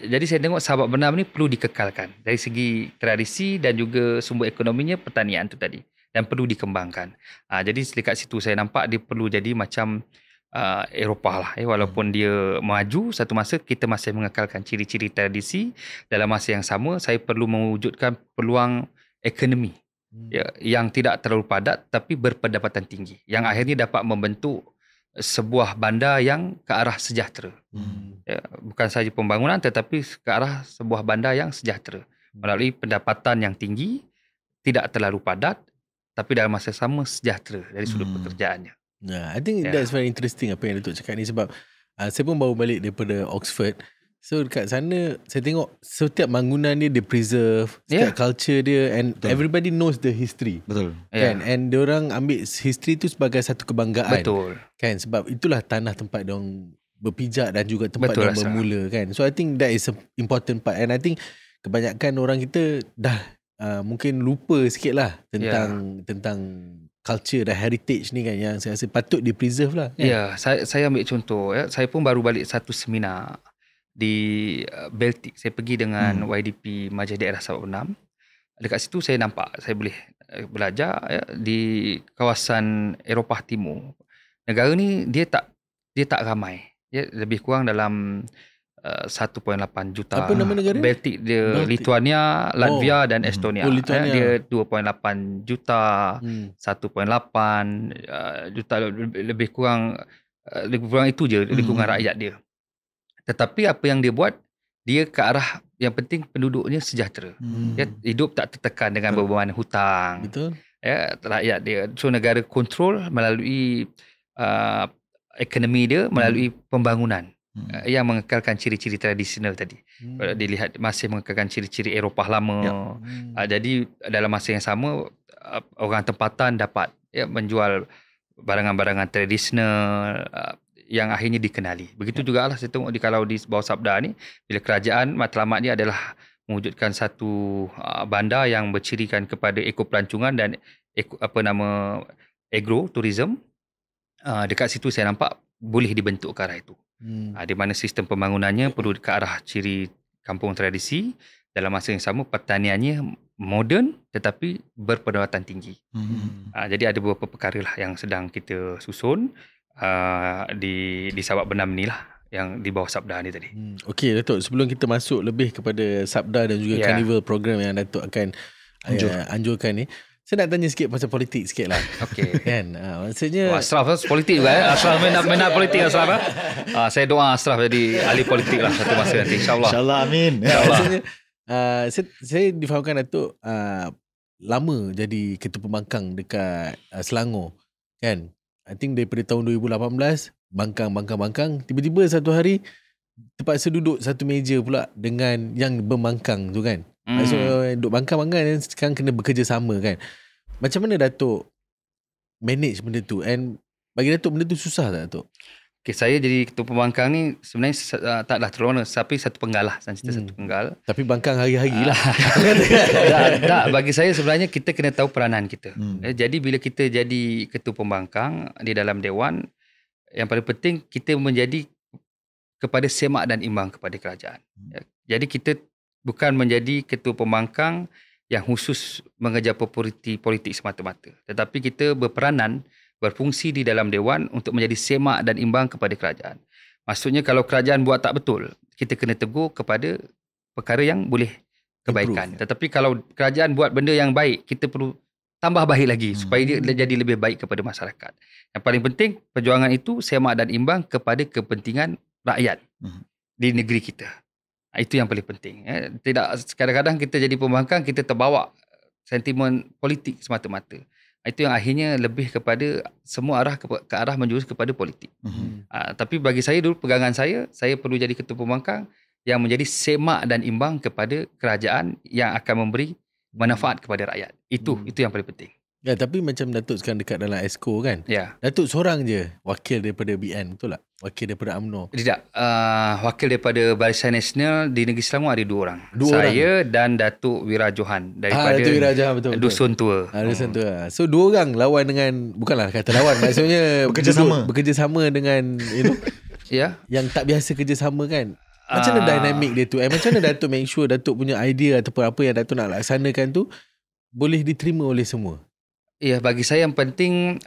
Jadi saya tengok Sahabat Bernam ni perlu dikekalkan dari segi tradisi dan juga sumber ekonominya, pertanian tu tadi, dan perlu dikembangkan. Jadi dekat situ saya nampak dia perlu jadi macam Eropah lah, walaupun dia maju, satu masa kita masih mengekalkan ciri-ciri tradisi. Dalam masa yang sama, saya perlu mewujudkan peluang ekonomi yang tidak terlalu padat tapi berpendapatan tinggi, yang akhirnya dapat membentuk sebuah bandar yang ke arah sejahtera. Bukan sahaja pembangunan tetapi ke arah sebuah bandar yang sejahtera melalui pendapatan yang tinggi, tidak terlalu padat tapi dalam masa sama sejahtera dari sudut pekerjaannya. I think that's very interesting apa yang Datuk cakap ni, sebab saya pun baru balik daripada Oxford. So dekat sana saya tengok setiap bangunan dia preserve, setiap culture dia, and everybody knows the history. Betul. Kan? And diorang ambil history tu sebagai satu kebanggaan. Betul. Kan, sebab itulah tanah tempat diorang berpijak dan juga tempat diorang bermula kan. So I think that is an important part, and I think kebanyakan orang kita dah mungkin lupa sikit lah tentang culture dan heritage ni kan, yang saya rasa patut di preserve lah kan? Ya, saya ambil contoh. Saya pun baru balik satu seminar di Baltic. Saya pergi dengan YDP Majlis Daerah Sahabat Bernam. Dekat situ saya nampak, saya boleh belajar di kawasan Eropah Timur. Negara ni dia tak ramai. Lebih kurang dalam 1.8 juta. Apa nama negara? Baltic dia, Baltic. Lithuania, Latvia dan Estonia. Dia 2.8 juta, 1.8 juta, lebih kurang itu je lingkungan rakyat dia. Tetapi apa yang dia buat, dia ke arah yang penting penduduknya sejahtera. Hidup tak tertekan dengan beban hutang. Betul. Rakyat dia. So negara kontrol melalui ekonomi dia, melalui pembangunan. Yang mengekalkan ciri-ciri tradisional tadi. Dilihat masih mengekalkan ciri-ciri Eropah lama. Jadi dalam masa yang sama, orang tempatan dapat menjual barangan-barangan tradisional yang akhirnya dikenali. Begitu jugalah saya tengok kalau di bawah Sabda ni, bila kerajaan matlamat dia adalah mewujudkan satu bandar yang bercirikan kepada ekopelancongan dan agroturism. Dekat situ saya nampak boleh dibentuk ke arah itu. Di mana sistem pembangunannya perlu ke arah ciri kampung tradisi, dalam masa yang sama pertaniannya moden tetapi berpendapatan tinggi. Jadi ada beberapa perkara lah yang sedang kita susun di Sahabat Bernam ni lah, yang di bawah Sabda ni tadi. Okey Datuk, sebelum kita masuk lebih kepada Sabda dan juga Carnival program yang Datuk akan anjurkan ni, saya nak tanya sikit pasal politik sikit lah. Okey. Kan? Maksudnya Ashraf politik juga. Ashraf minat politik Ashraf. Saya doa Ashraf jadi ahli politik lah satu masa nanti, insyaAllah. InsyaAllah, amin. Maksudnya saya difahamkan Datuk lama jadi ketua pembangkang dekat Selangor kan. I think daripada tahun 2018 bangkang, tiba-tiba satu hari terpaksa duduk satu meja pula dengan yang membangkang tu kan. So duduk bangkang dan sekarang kena bekerja sama kan. Macam mana Datuk manage benda tu, and bagi Datuk benda tu susah tak Datuk? Okay, saya jadi ketua pembangkang ni sebenarnya taklah terlalu tapi satu penggal lah. Satu penggal. Tapi bangkang hari-hari lah. Tak, bagi saya sebenarnya kita kena tahu peranan kita. Jadi bila kita jadi ketua pembangkang di dalam Dewan, yang paling penting kita menjadi kepada semak dan imbang kepada kerajaan. Jadi kita bukan menjadi ketua pembangkang yang khusus mengejar populariti politik semata-mata. Tetapi kita berfungsi di dalam Dewan untuk menjadi semak dan imbang kepada kerajaan. Maksudnya kalau kerajaan buat tak betul, kita kena tegur kepada perkara yang boleh kebaikan. Tetapi kalau kerajaan buat benda yang baik, kita perlu tambah baik lagi supaya dia jadi lebih baik kepada masyarakat. Yang paling penting, perjuangan itu semak dan imbang kepada kepentingan rakyat di negeri kita. Itu yang paling penting. Tidak kadang-kadang kita jadi pembangkang, kita terbawa sentimen politik semata-mata. Itu yang akhirnya lebih kepada semua arah ke arah menjurus kepada politik. Tapi bagi saya dulu, pegangan saya perlu jadi ketua pembangkang yang menjadi semak dan imbang kepada kerajaan yang akan memberi manfaat kepada rakyat. Itu yang paling penting. Ya, tapi macam Datuk sekarang dekat dalam ESCO kan. Ya. Datuk seorang je wakil daripada BN, betul tak? Wakil daripada UMNO. Tidak. Wakil daripada Barisan Nasional di Negeri Selangor ada 2 orang. Dua Saya dan Datuk Wira Johan daripada Datuk Wira Johan, betul. Dusun Tua. Dusun Tua. So 2 orang lawan dengan, bukanlah kata lawan, maksudnya bekerjasama dengan Ya. yang tak biasa kerjasama kan. Macam mana dinamik dia tu? Macam mana Datuk make sure Datuk punya idea ataupun apa yang Datuk nak laksanakan tu boleh diterima oleh semua? Ya, bagi saya yang penting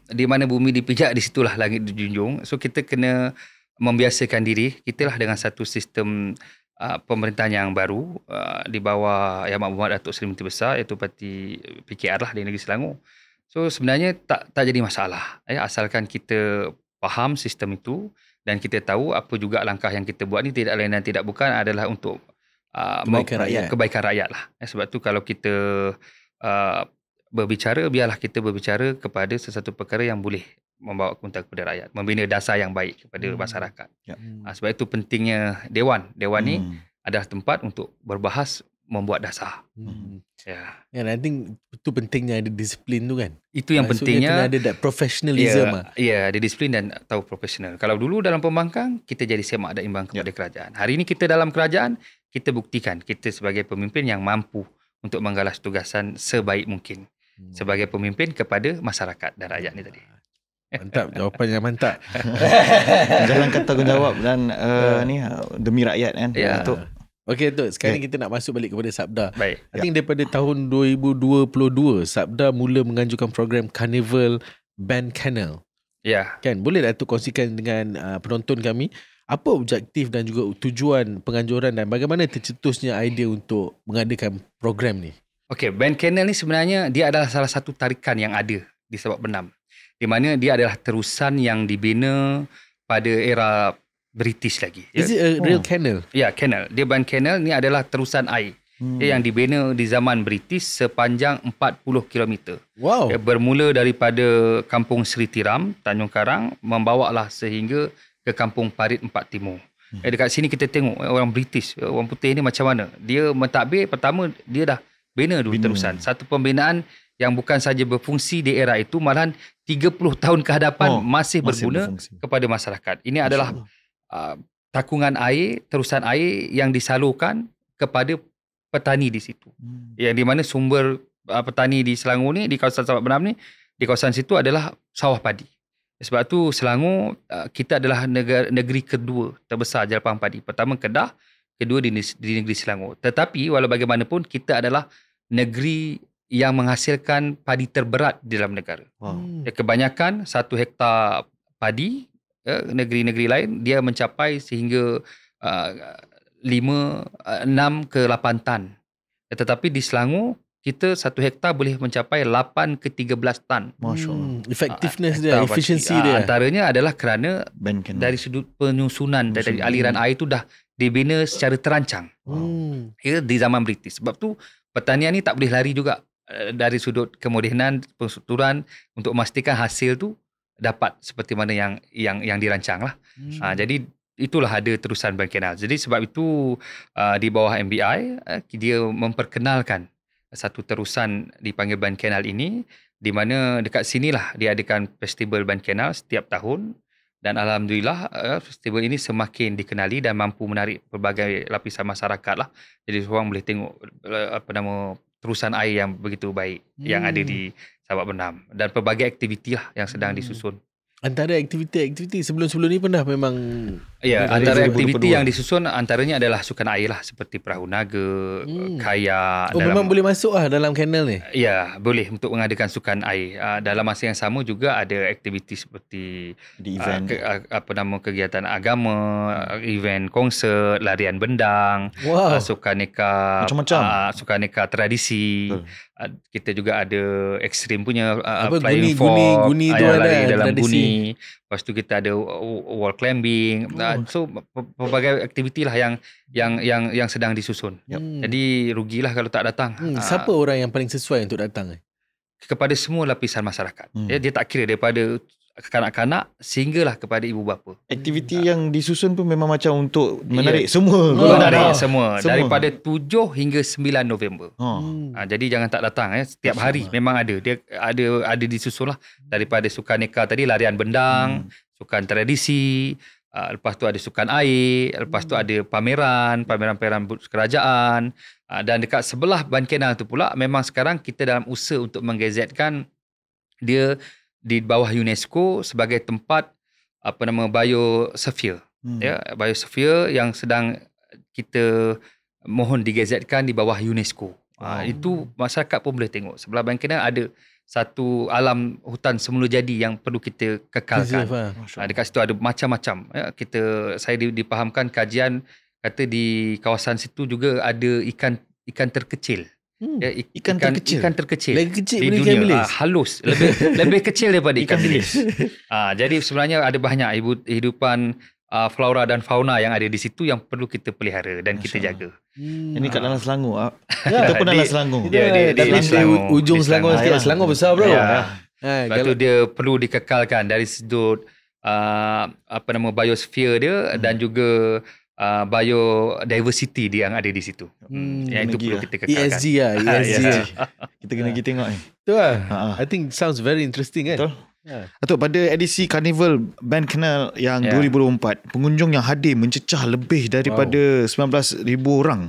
di mana bumi dipijak, di situlah langit dijunjung. So kita kena membiasakan diri kita lah dengan satu sistem pemerintahan yang baru di bawah Yang Amat Berhormat Datuk Seri Menteri Besar, iaitu Parti PKR lah di Negeri Selangor. So sebenarnya tak jadi masalah asalkan kita faham sistem itu dan kita tahu apa juga langkah yang kita buat ni tidak lain dan tidak bukan adalah untuk kebaikan rakyat lah. Sebab tu kalau kita berbicara, biarlah kita berbicara kepada sesuatu perkara yang boleh membawa keuntungan kepada rakyat, membina dasar yang baik kepada masyarakat. Sebab itu pentingnya Dewan ni adalah tempat untuk berbahas, membuat dasar. I think itu pentingnya ada disiplin tu kan. Itu yang pentingnya. Kena ada that professionalism. Ada disiplin dan tahu profesional. Kalau dulu dalam pembangkang kita jadi semak dan imbang kepada kerajaan. Hari ini kita dalam kerajaan, kita buktikan kita sebagai pemimpin yang mampu untuk menggalas tugasan sebaik mungkin sebagai pemimpin kepada masyarakat dan rakyat ni tadi. Mantap, jawapannya mantap. Jalankan tanggungjawab dan demi rakyat kan. Datuk. Okey Datuk, sekarang kita nak masuk balik kepada Sabda. Baik. I think daripada tahun 2022 Sabda mula menganjurkan program Carnival Band Canal. Ya. Kan, boleh Datuk kongsikan dengan penonton kami apa objektif dan juga tujuan penganjuran dan bagaimana tercetusnya idea untuk mengadakan program ni? Okey, Band Canal ni sebenarnya dia adalah salah satu tarikan yang ada di Sabak Benam. Di mana dia adalah terusan yang dibina pada era British lagi. Is it a real canal? Ya, canal. Dia Band Canal ni adalah terusan air. Yang dibina di zaman British sepanjang 40 km. Wow. Bermula daripada Kampung Seri Tiram, Tanjung Karang, membawalah sehingga ke Kampung Parit 4 Timur. Dekat sini kita tengok orang British, orang putih ni macam mana. Dia mentadbir, pertama dia dah bina dulu terusan. Satu pembinaan yang bukan saja berfungsi di era itu, malahan 30 tahun ke hadapan masih berguna kepada masyarakat. Ini adalah takungan air, terusan air yang disalurkan kepada petani di situ. Yang di mana sumber petani di Selangor ni, di kawasan Sabak Benam ni, di kawasan situ adalah sawah padi. Sebab tu Selangor kita adalah negeri kedua terbesar jalapang padi. Pertama Kedah, kedua di negeri Selangor. Tetapi walau bagaimanapun kita adalah negeri yang menghasilkan padi terberat di dalam negara. Kebanyakan 1 hektar padi, negeri-negeri lain dia mencapai sehingga 6 ke 8 tan. Tetapi di Selangor kita 1 hektar boleh mencapai 8 ke 13 tan. Masya-Allah. Effectiveness dia, efisiensi dia. Antaranya adalah kerana dari sudut penyusunan dari aliran air itu dah dibina secara terancang. Di zaman British. Sebab tu pertanian ni tak boleh lari juga dari sudut kemodenan, penstrukturan untuk memastikan hasil tu dapat seperti mana yang dirancang lah. Jadi itulah ada terusan Band Canal. Jadi sebab itu di bawah MBI dia memperkenalkan satu terusan dipanggil Band Canal ini, di mana dekat sinilah diadakan festival Band Canal setiap tahun, dan alhamdulillah festival ini semakin dikenali dan mampu menarik pelbagai lapisan masyarakat lah. Jadi orang boleh tengok terusan air yang begitu baik yang ada di Sabak Benam, dan pelbagai aktiviti lah yang sedang disusun. Antara aktiviti-aktiviti sebelum-sebelum ni pernah memang... Ya, antara aktiviti yang disusun antaranya adalah sukan air lah, seperti perahu naga, kayak. Memang boleh masuk lah dalam kanal ni? Ya, boleh untuk mengadakan sukan air. Dalam masa yang sama juga ada aktiviti seperti kegiatan agama, event konsert, larian bendang, sukaneka, macam-macam. Sukaneka tradisi. Kita juga ada ekstrim punya flying fox, guni tu lari ada dalam tradisi. guni. Lepas tu kita ada wall climbing. So pelbagai aktiviti lah yang sedang disusun. Jadi rugilah kalau tak datang. Siapa orang yang paling sesuai untuk datang? Kepada semua lapisan masyarakat. Dia tak kira daripada kanak-kanak sehinggalah kepada ibu bapa. Aktiviti yang disusun pun memang macam untuk menarik semua. Menarik semua. Daripada 7 hingga 9 November. Jadi jangan tak datang setiap hari memang ada. Dia ada disusun lah. Daripada sukan neka tadi, larian bendang, sukan tradisi, lepas tu ada sukan air, lepas tu ada pameran kerajaan, dan dekat sebelah Ban Kenal tu pula memang sekarang kita dalam usaha untuk menggazetkan dia di bawah UNESCO sebagai tempat biosphere. Biosphere yang sedang kita mohon digazetkan di bawah UNESCO. Itu masyarakat pun boleh tengok. Sebelah Ban Kenal ada satu alam hutan semula jadi yang perlu kita kekalkan. Dekat situ ada macam-macam. Saya dipahamkan kajian kata di kawasan situ juga ada ikan terkecil. Ikan terkecil lagi kecil di dunia. Halus, lebih kecil daripada ikan bilis. Jadi sebenarnya ada banyak hidupan flora dan fauna yang ada di situ yang perlu kita pelihara dan kita jaga. Ini kat dalam Selangor. Kita pun dalam Selangor. Tapi di ujung Selangor sikit. Selangor besar bro. Lepas tu dia perlu dikekalkan dari sudut biosphere dia dan juga biodiversity dia yang ada di situ. Yang itu perlu kita kekalkan. ESG ESG. Kita kena pergi tengok ni. Betul lah. I think sounds very interesting kan. Betul. Atuk, pada edisi Carnival Ban Kenal yang 2024, pengunjung yang hadir mencecah lebih daripada 19,000 orang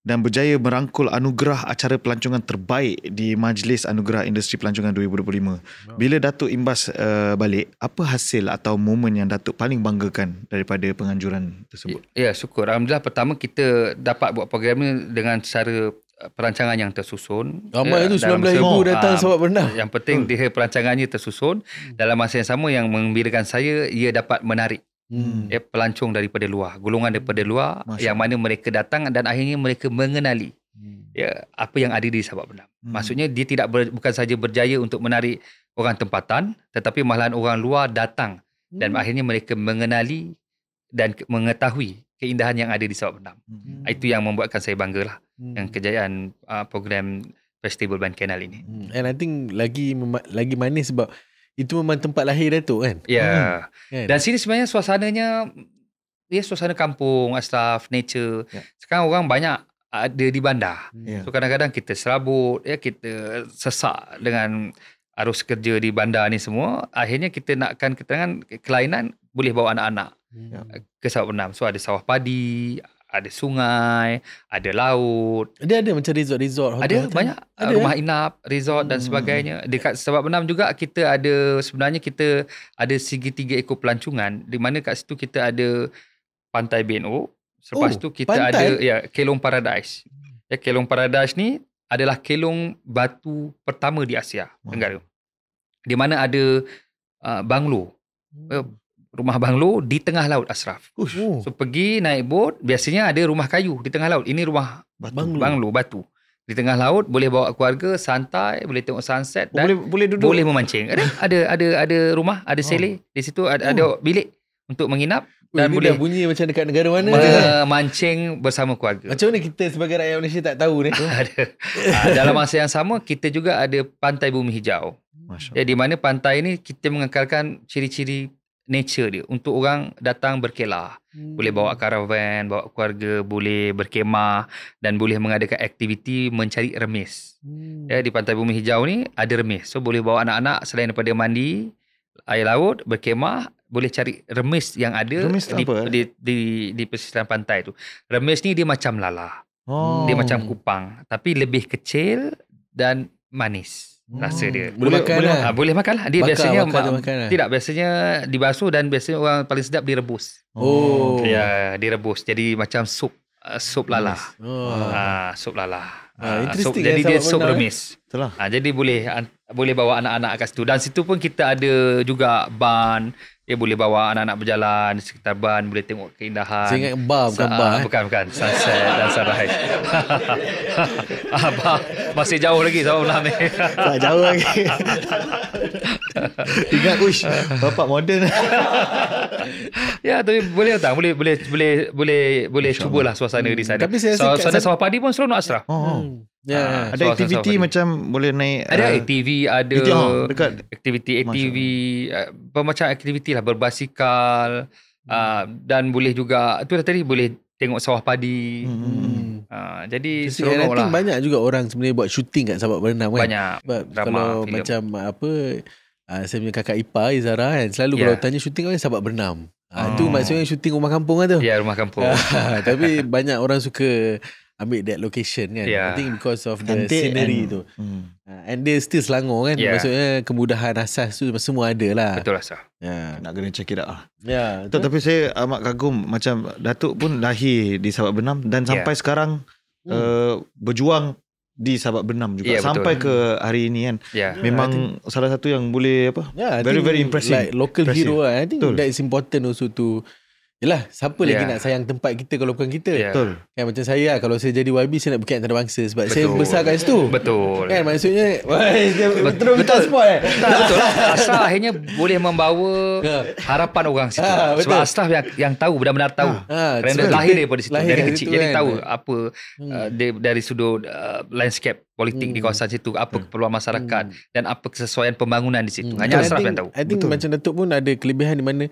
dan berjaya merangkul anugerah acara pelancongan terbaik di Majlis Anugerah Industri Pelancongan 2025. Bila Datuk imbas balik, apa hasil atau momen yang Datuk paling banggakan daripada penganjuran tersebut? Ya, syukur. Alhamdulillah, pertama kita dapat buat program ni dengan cara perancangan yang tersusun. Ramai tu 19,000 datang sebab benar. Yang penting dia perancangannya tersusun. Dalam masa yang sama yang menggembirakan saya, ia dapat menarik pelancong daripada luar, golongan daripada luar yang mana mereka datang dan akhirnya mereka mengenali apa yang ada di Sabak Benam. Maksudnya dia bukan saja berjaya untuk menarik orang tempatan, tetapi malahan orang luar datang dan akhirnya mereka mengenali dan mengetahui keindahan yang ada di Sabak Benam. Itu yang membuatkan saya banggalah dengan kejayaan program Festival Ban Kenal ini. And I think lagi manis sebab itu memang tempat lahir Datuk kan? Ya. Dan sini sebenarnya suasananya suasana kampung, asraf, nature. Sekarang orang banyak ada di bandar. So kadang-kadang kita serabut, kita sesak dengan arus kerja di bandar ni semua. Akhirnya kita nakkan keterangan kelainan boleh bawa anak-anak ke Sabak Benam. So ada sawah padi, ada sungai, ada laut. Dia ada macam resort-resort. Ada banyak rumah inap, resort dan sebagainya. Dekat Sabak Benam juga kita ada segitiga ekor pelancongan di mana kat situ kita ada Pantai BNO. Selepas tu kita ada Kelong Paradise. Kelong Paradise ni adalah kelong batu pertama di Asia Tenggara. Di mana ada banglo. Rumah banglo di tengah laut asraf. So pergi naik bot, biasanya ada rumah kayu di tengah laut. Ini rumah banglo batu. Di tengah laut, boleh bawa keluarga santai, boleh tengok sunset dan boleh duduk. Boleh memancing. Ada rumah, ada sele. Di situ ada bilik untuk menginap dan boleh bunyi macam dekat negara mana memancing bersama keluarga. Macam mana kita sebagai rakyat Malaysia tak tahu ni? Dalam masa yang sama kita juga ada Pantai Bumi Hijau. Di mana pantai ini kita mengekalkan ciri-ciri nature dia untuk orang datang berkelah. Boleh bawa karavan, bawa keluarga, boleh berkemah dan boleh mengadakan aktiviti mencari remis. Di Pantai Bumi Hijau ni ada remis. So boleh bawa anak-anak selain daripada mandi air laut, berkemah, boleh cari remis yang ada di pesisir pantai tu. Remis ni dia macam lala. Dia macam kupang tapi lebih kecil dan manis. Rasa dia boleh makan lah. Dia biasanya tidak, biasanya dibasuh dan biasanya orang paling sedap direbus. Direbus jadi macam sup lala. Sup lala. Jadi dia sup remis. Jadi boleh bawa anak-anak kat situ. Dan situ pun kita ada juga ban. Dia boleh bawa anak-anak berjalan di sekitar ban, boleh tengok keindahan. Saya ingat bar bukan bar. Bukan. Sunset dan sunrise. Masih jauh lagi Sabak Benam ni. Tak jauh lagi. Ingat bapak moden. Tapi boleh datang, boleh cubalah suasana di sana. Tapi saya suasana sawah padi pun seronok asraf. Ya. Ada aktiviti macam boleh naik ada ATV, ada dekat aktiviti ATV, macam aktiviti lah, berbasikal, dan boleh juga tu tadi boleh tengok sawah padi. Jadi seronok lah. Banyak juga orang sebenarnya buat shooting kat Sabak Berenam kan. Banyak Sebab drama, kalau filem. macam apa, saya punya kakak ipar Izara kan, selalu kalau tanya shooting kan Sabak Berenam. Itu maksudnya shooting rumah kampung kan tu. Ya, rumah kampung. Tapi banyak orang suka ambil that location kan. I think because of the scenery tu. And dia still Selangor kan. Maksudnya kemudahan asas tu semua ada lah. Betul lah, sah. Nak kena check it out lah. Betul. Tapi saya amat kagum, macam Datuk pun lahir di Sabak Bernam dan sampai sekarang berjuang di Sabak Bernam juga sampai ke hari ini kan. Memang salah satu yang boleh very very impressive. Like local hero lah. I think that is important also to, yelah, siapa lagi nak sayang tempat kita kalau bukan kita. Betul. Kan macam saya lah, kalau saya jadi YB, saya nak pergi antarabangsa sebab saya besar kat situ. Betul. Kan maksudnya betul sport betul lah. Ashraf akhirnya boleh membawa harapan orang situ. Sebab Ashraf yang tahu, benar-benar tahu. Kerana lahir daripada situ, dari kecil. Jadi tahu apa dari sudut landscape politik di kawasan situ, apa keperluan masyarakat dan apa kesesuaian pembangunan di situ. Hanya Ashraf yang tahu. I think macam Datuk pun ada kelebihan di mana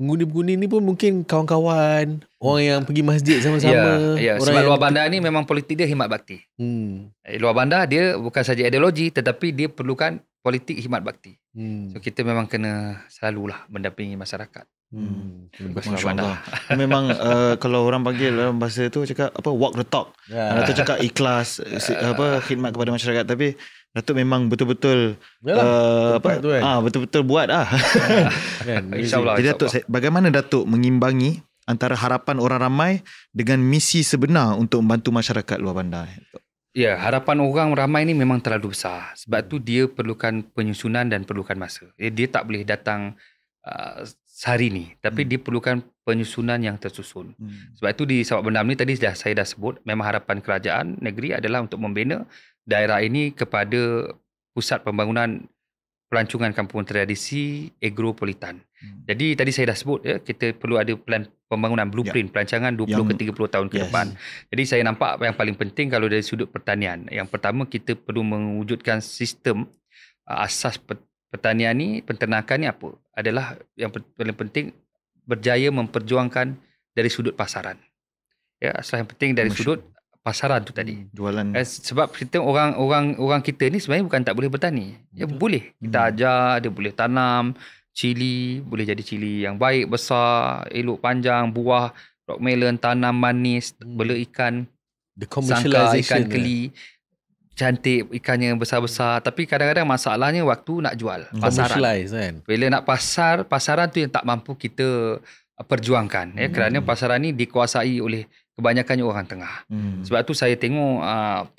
pengundi-pengundi ni pun mungkin kawan-kawan, orang yang pergi masjid sama-sama. Sebab luar bandar ni memang politik dia khidmat bakti. Luar bandar dia bukan saja ideologi, tetapi dia perlukan politik khidmat bakti. So kita memang kena selalulah mendampingi masyarakat. Masya Allah. Memang kalau orang panggil dalam bahasa tu cakap walk the talk. Atau cakap ikhlas, khidmat kepada masyarakat. Tapi Datuk memang betul-betul betul-betul buat InsyaAllah. Jadi Datuk, bagaimana Datuk mengimbangi antara harapan orang ramai dengan misi sebenar untuk membantu masyarakat luar bandar? Ya, harapan orang ramai ni memang terlalu besar. Sebab tu dia perlukan penyusunan dan perlukan masa. Dia tak boleh datang sehari ni, tapi dia perlukan penyusunan yang tersusun. Sebab itu di Sabak Bernam ni tadi saya dah sebut, memang harapan kerajaan negeri adalah untuk membina daerah ini kepada pusat pembangunan pelancongan kampung tradisi agropolitan. Jadi tadi saya dah sebut kita perlu ada plan pembangunan blueprint pelancangan 20 ke 30 tahun ke depan. Jadi saya nampak yang paling penting kalau dari sudut pertanian, yang pertama kita perlu mewujudkan sistem asas pertanian ni, penternakan ni apa? Adalah yang paling penting berjaya memperjuangkan dari sudut pasaran. Asal yang penting dari sudut pasaran tu tadi. Jualan. Sebab kita orang kita ni sebenarnya bukan tak boleh bertani. Boleh. Kita ajar dia boleh tanam cili, boleh jadi cili yang baik, besar, elok, panjang, buah, rock melon, tanam manis, bela ikan, sangka, ikan keli. Cantik ikannya besar-besar, tapi kadang-kadang masalahnya waktu nak jual pasaran kan? Bila nak pasaran tu yang tak mampu kita perjuangkan kerana pasaran ni dikuasai oleh kebanyakannya orang tengah. Sebab tu saya tengok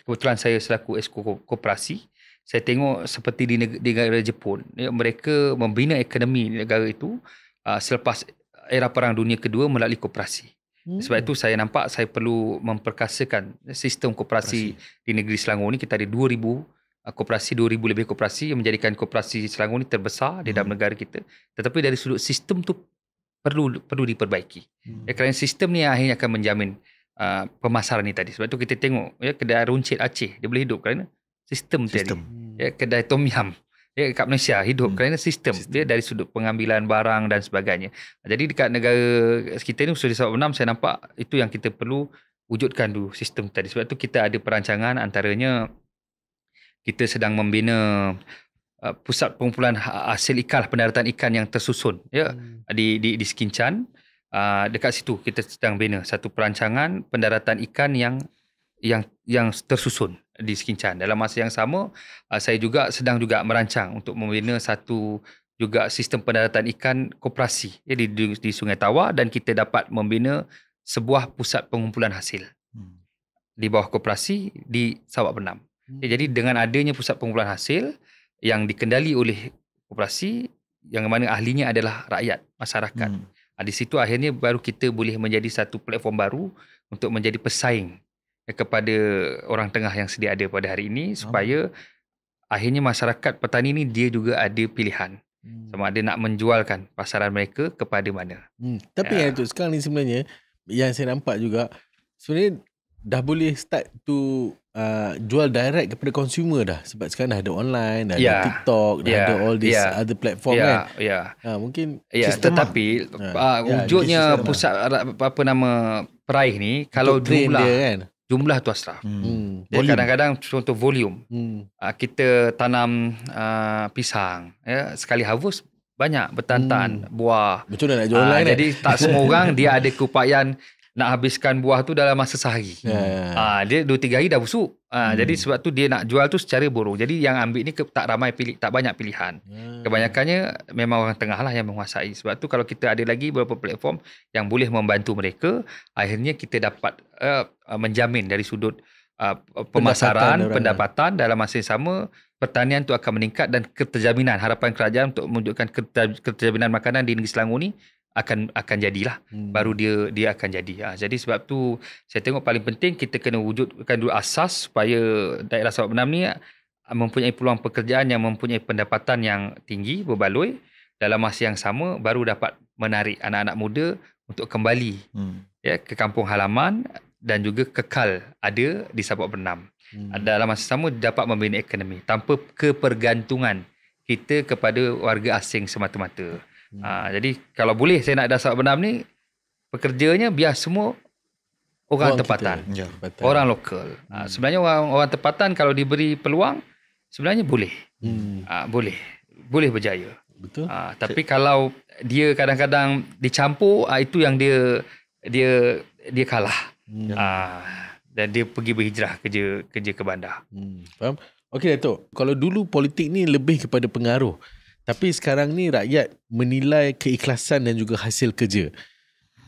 kebetulan saya selaku esko koperasi, saya tengok seperti di negara Jepun, mereka membina ekonomi negara itu selepas era Perang Dunia Kedua melalui koperasi. Sebab itu saya nampak saya perlu memperkasakan sistem koperasi di negeri Selangor ni. Kita ada 2,000 koperasi, 2,000 lebih koperasi yang menjadikan koperasi Selangor ni terbesar di dalam negara kita. Tetapi dari sudut sistem tu perlu diperbaiki. Kerana sistem ni akhirnya akan menjamin pemasaran ni tadi. Sebab tu kita tengok kedai runcit Aceh dia boleh hidup kerana sistem tadi. Kedai tom yum kat Malaysia hidup kerana sistem dia dari sudut pengambilan barang dan sebagainya. Jadi dekat negara kita ni khusus di Sabak Bernam, saya nampak itu yang kita perlu wujudkan dulu sistem tadi. Sebab tu kita ada perancangan, antaranya kita sedang membina pusat pengumpulan hasil ikan, pendaratan ikan yang tersusun di Sekincan. Dekat situ kita sedang bina satu perancangan pendaratan ikan yang tersusun di Sekincan. Dalam masa yang sama, saya juga sedang merancang untuk membina satu juga sistem pendaratan ikan koperasi di Sungai Tawar, dan kita dapat membina sebuah pusat pengumpulan hasil di bawah koperasi di Sabak Bernam. Jadi dengan adanya pusat pengumpulan hasil yang dikendali oleh koperasi, yang mana ahlinya adalah rakyat, masyarakat. Di situ akhirnya baru kita boleh menjadi satu platform baru untuk menjadi pesaing kepada orang tengah yang sedia ada pada hari ini, supaya akhirnya masyarakat petani ni dia juga ada pilihan sama ada nak menjualkan pasaran mereka kepada mana. Tapi yang itu sekarang ni sebenarnya yang saya nampak juga, sebenarnya dah boleh start to jual direct kepada consumer dah. Sebab sekarang dah ada online, dah Ya. ada TikTok, dah Ya. ada all these Ya. other platform Ya, kan. ya. Mungkin Ya, Sistem tetapi Ya, wujudnya sistem pusat apa nama peraih ni, kalau untuk train jumlah dia kan. jumlah tu asraf. Hmm. Jadi kadang-kadang contoh volume. Kita tanam pisang, ya, sekali harvest banyak bertantan buah. Betul nak jual online Jadi tak semua orang dia ada keupayaan nak habiskan buah tu dalam masa sehari. Dia 2-3 hari dah busuk. Jadi sebab tu dia nak jual tu secara borong. Jadi yang ambil ni tak banyak pilihan. Kebanyakannya memang orang tengah lah yang menguasai. Sebab tu kalau kita ada lagi beberapa platform yang boleh membantu mereka, akhirnya kita dapat menjamin dari sudut pemasaran, pendapatan dalam masa yang sama, pertanian tu akan meningkat dan keterjaminan harapan kerajaan untuk mewujudkan keterjaminan makanan di negeri Selangor ni akan jadilah. Baru dia akan jadi. Jadi sebab tu saya tengok paling penting kita kena wujudkan dulu asas supaya daerah Sabak Benam ni mempunyai peluang pekerjaan yang mempunyai pendapatan yang tinggi, berbaloi, dalam masa yang sama baru dapat menarik anak-anak muda untuk kembali ke kampung halaman dan juga kekal ada di Sabak Benam. Dalam masa sama dapat membina ekonomi tanpa kepergantungan kita kepada warga asing semata-mata. Jadi kalau boleh saya nak dasar Benam ni, pekerjanya biar semua orang tempatan, orang lokal. Sebenarnya orang tempatan kalau diberi peluang sebenarnya boleh. Boleh berjaya. Betul. Tapi kalau dia kadang-kadang dicampur, itu yang dia kalah. Dan dia pergi berhijrah kerja ke bandar. Faham? Okey Datuk, kalau dulu politik ni lebih kepada pengaruh, tapi sekarang ni rakyat menilai keikhlasan dan juga hasil kerja.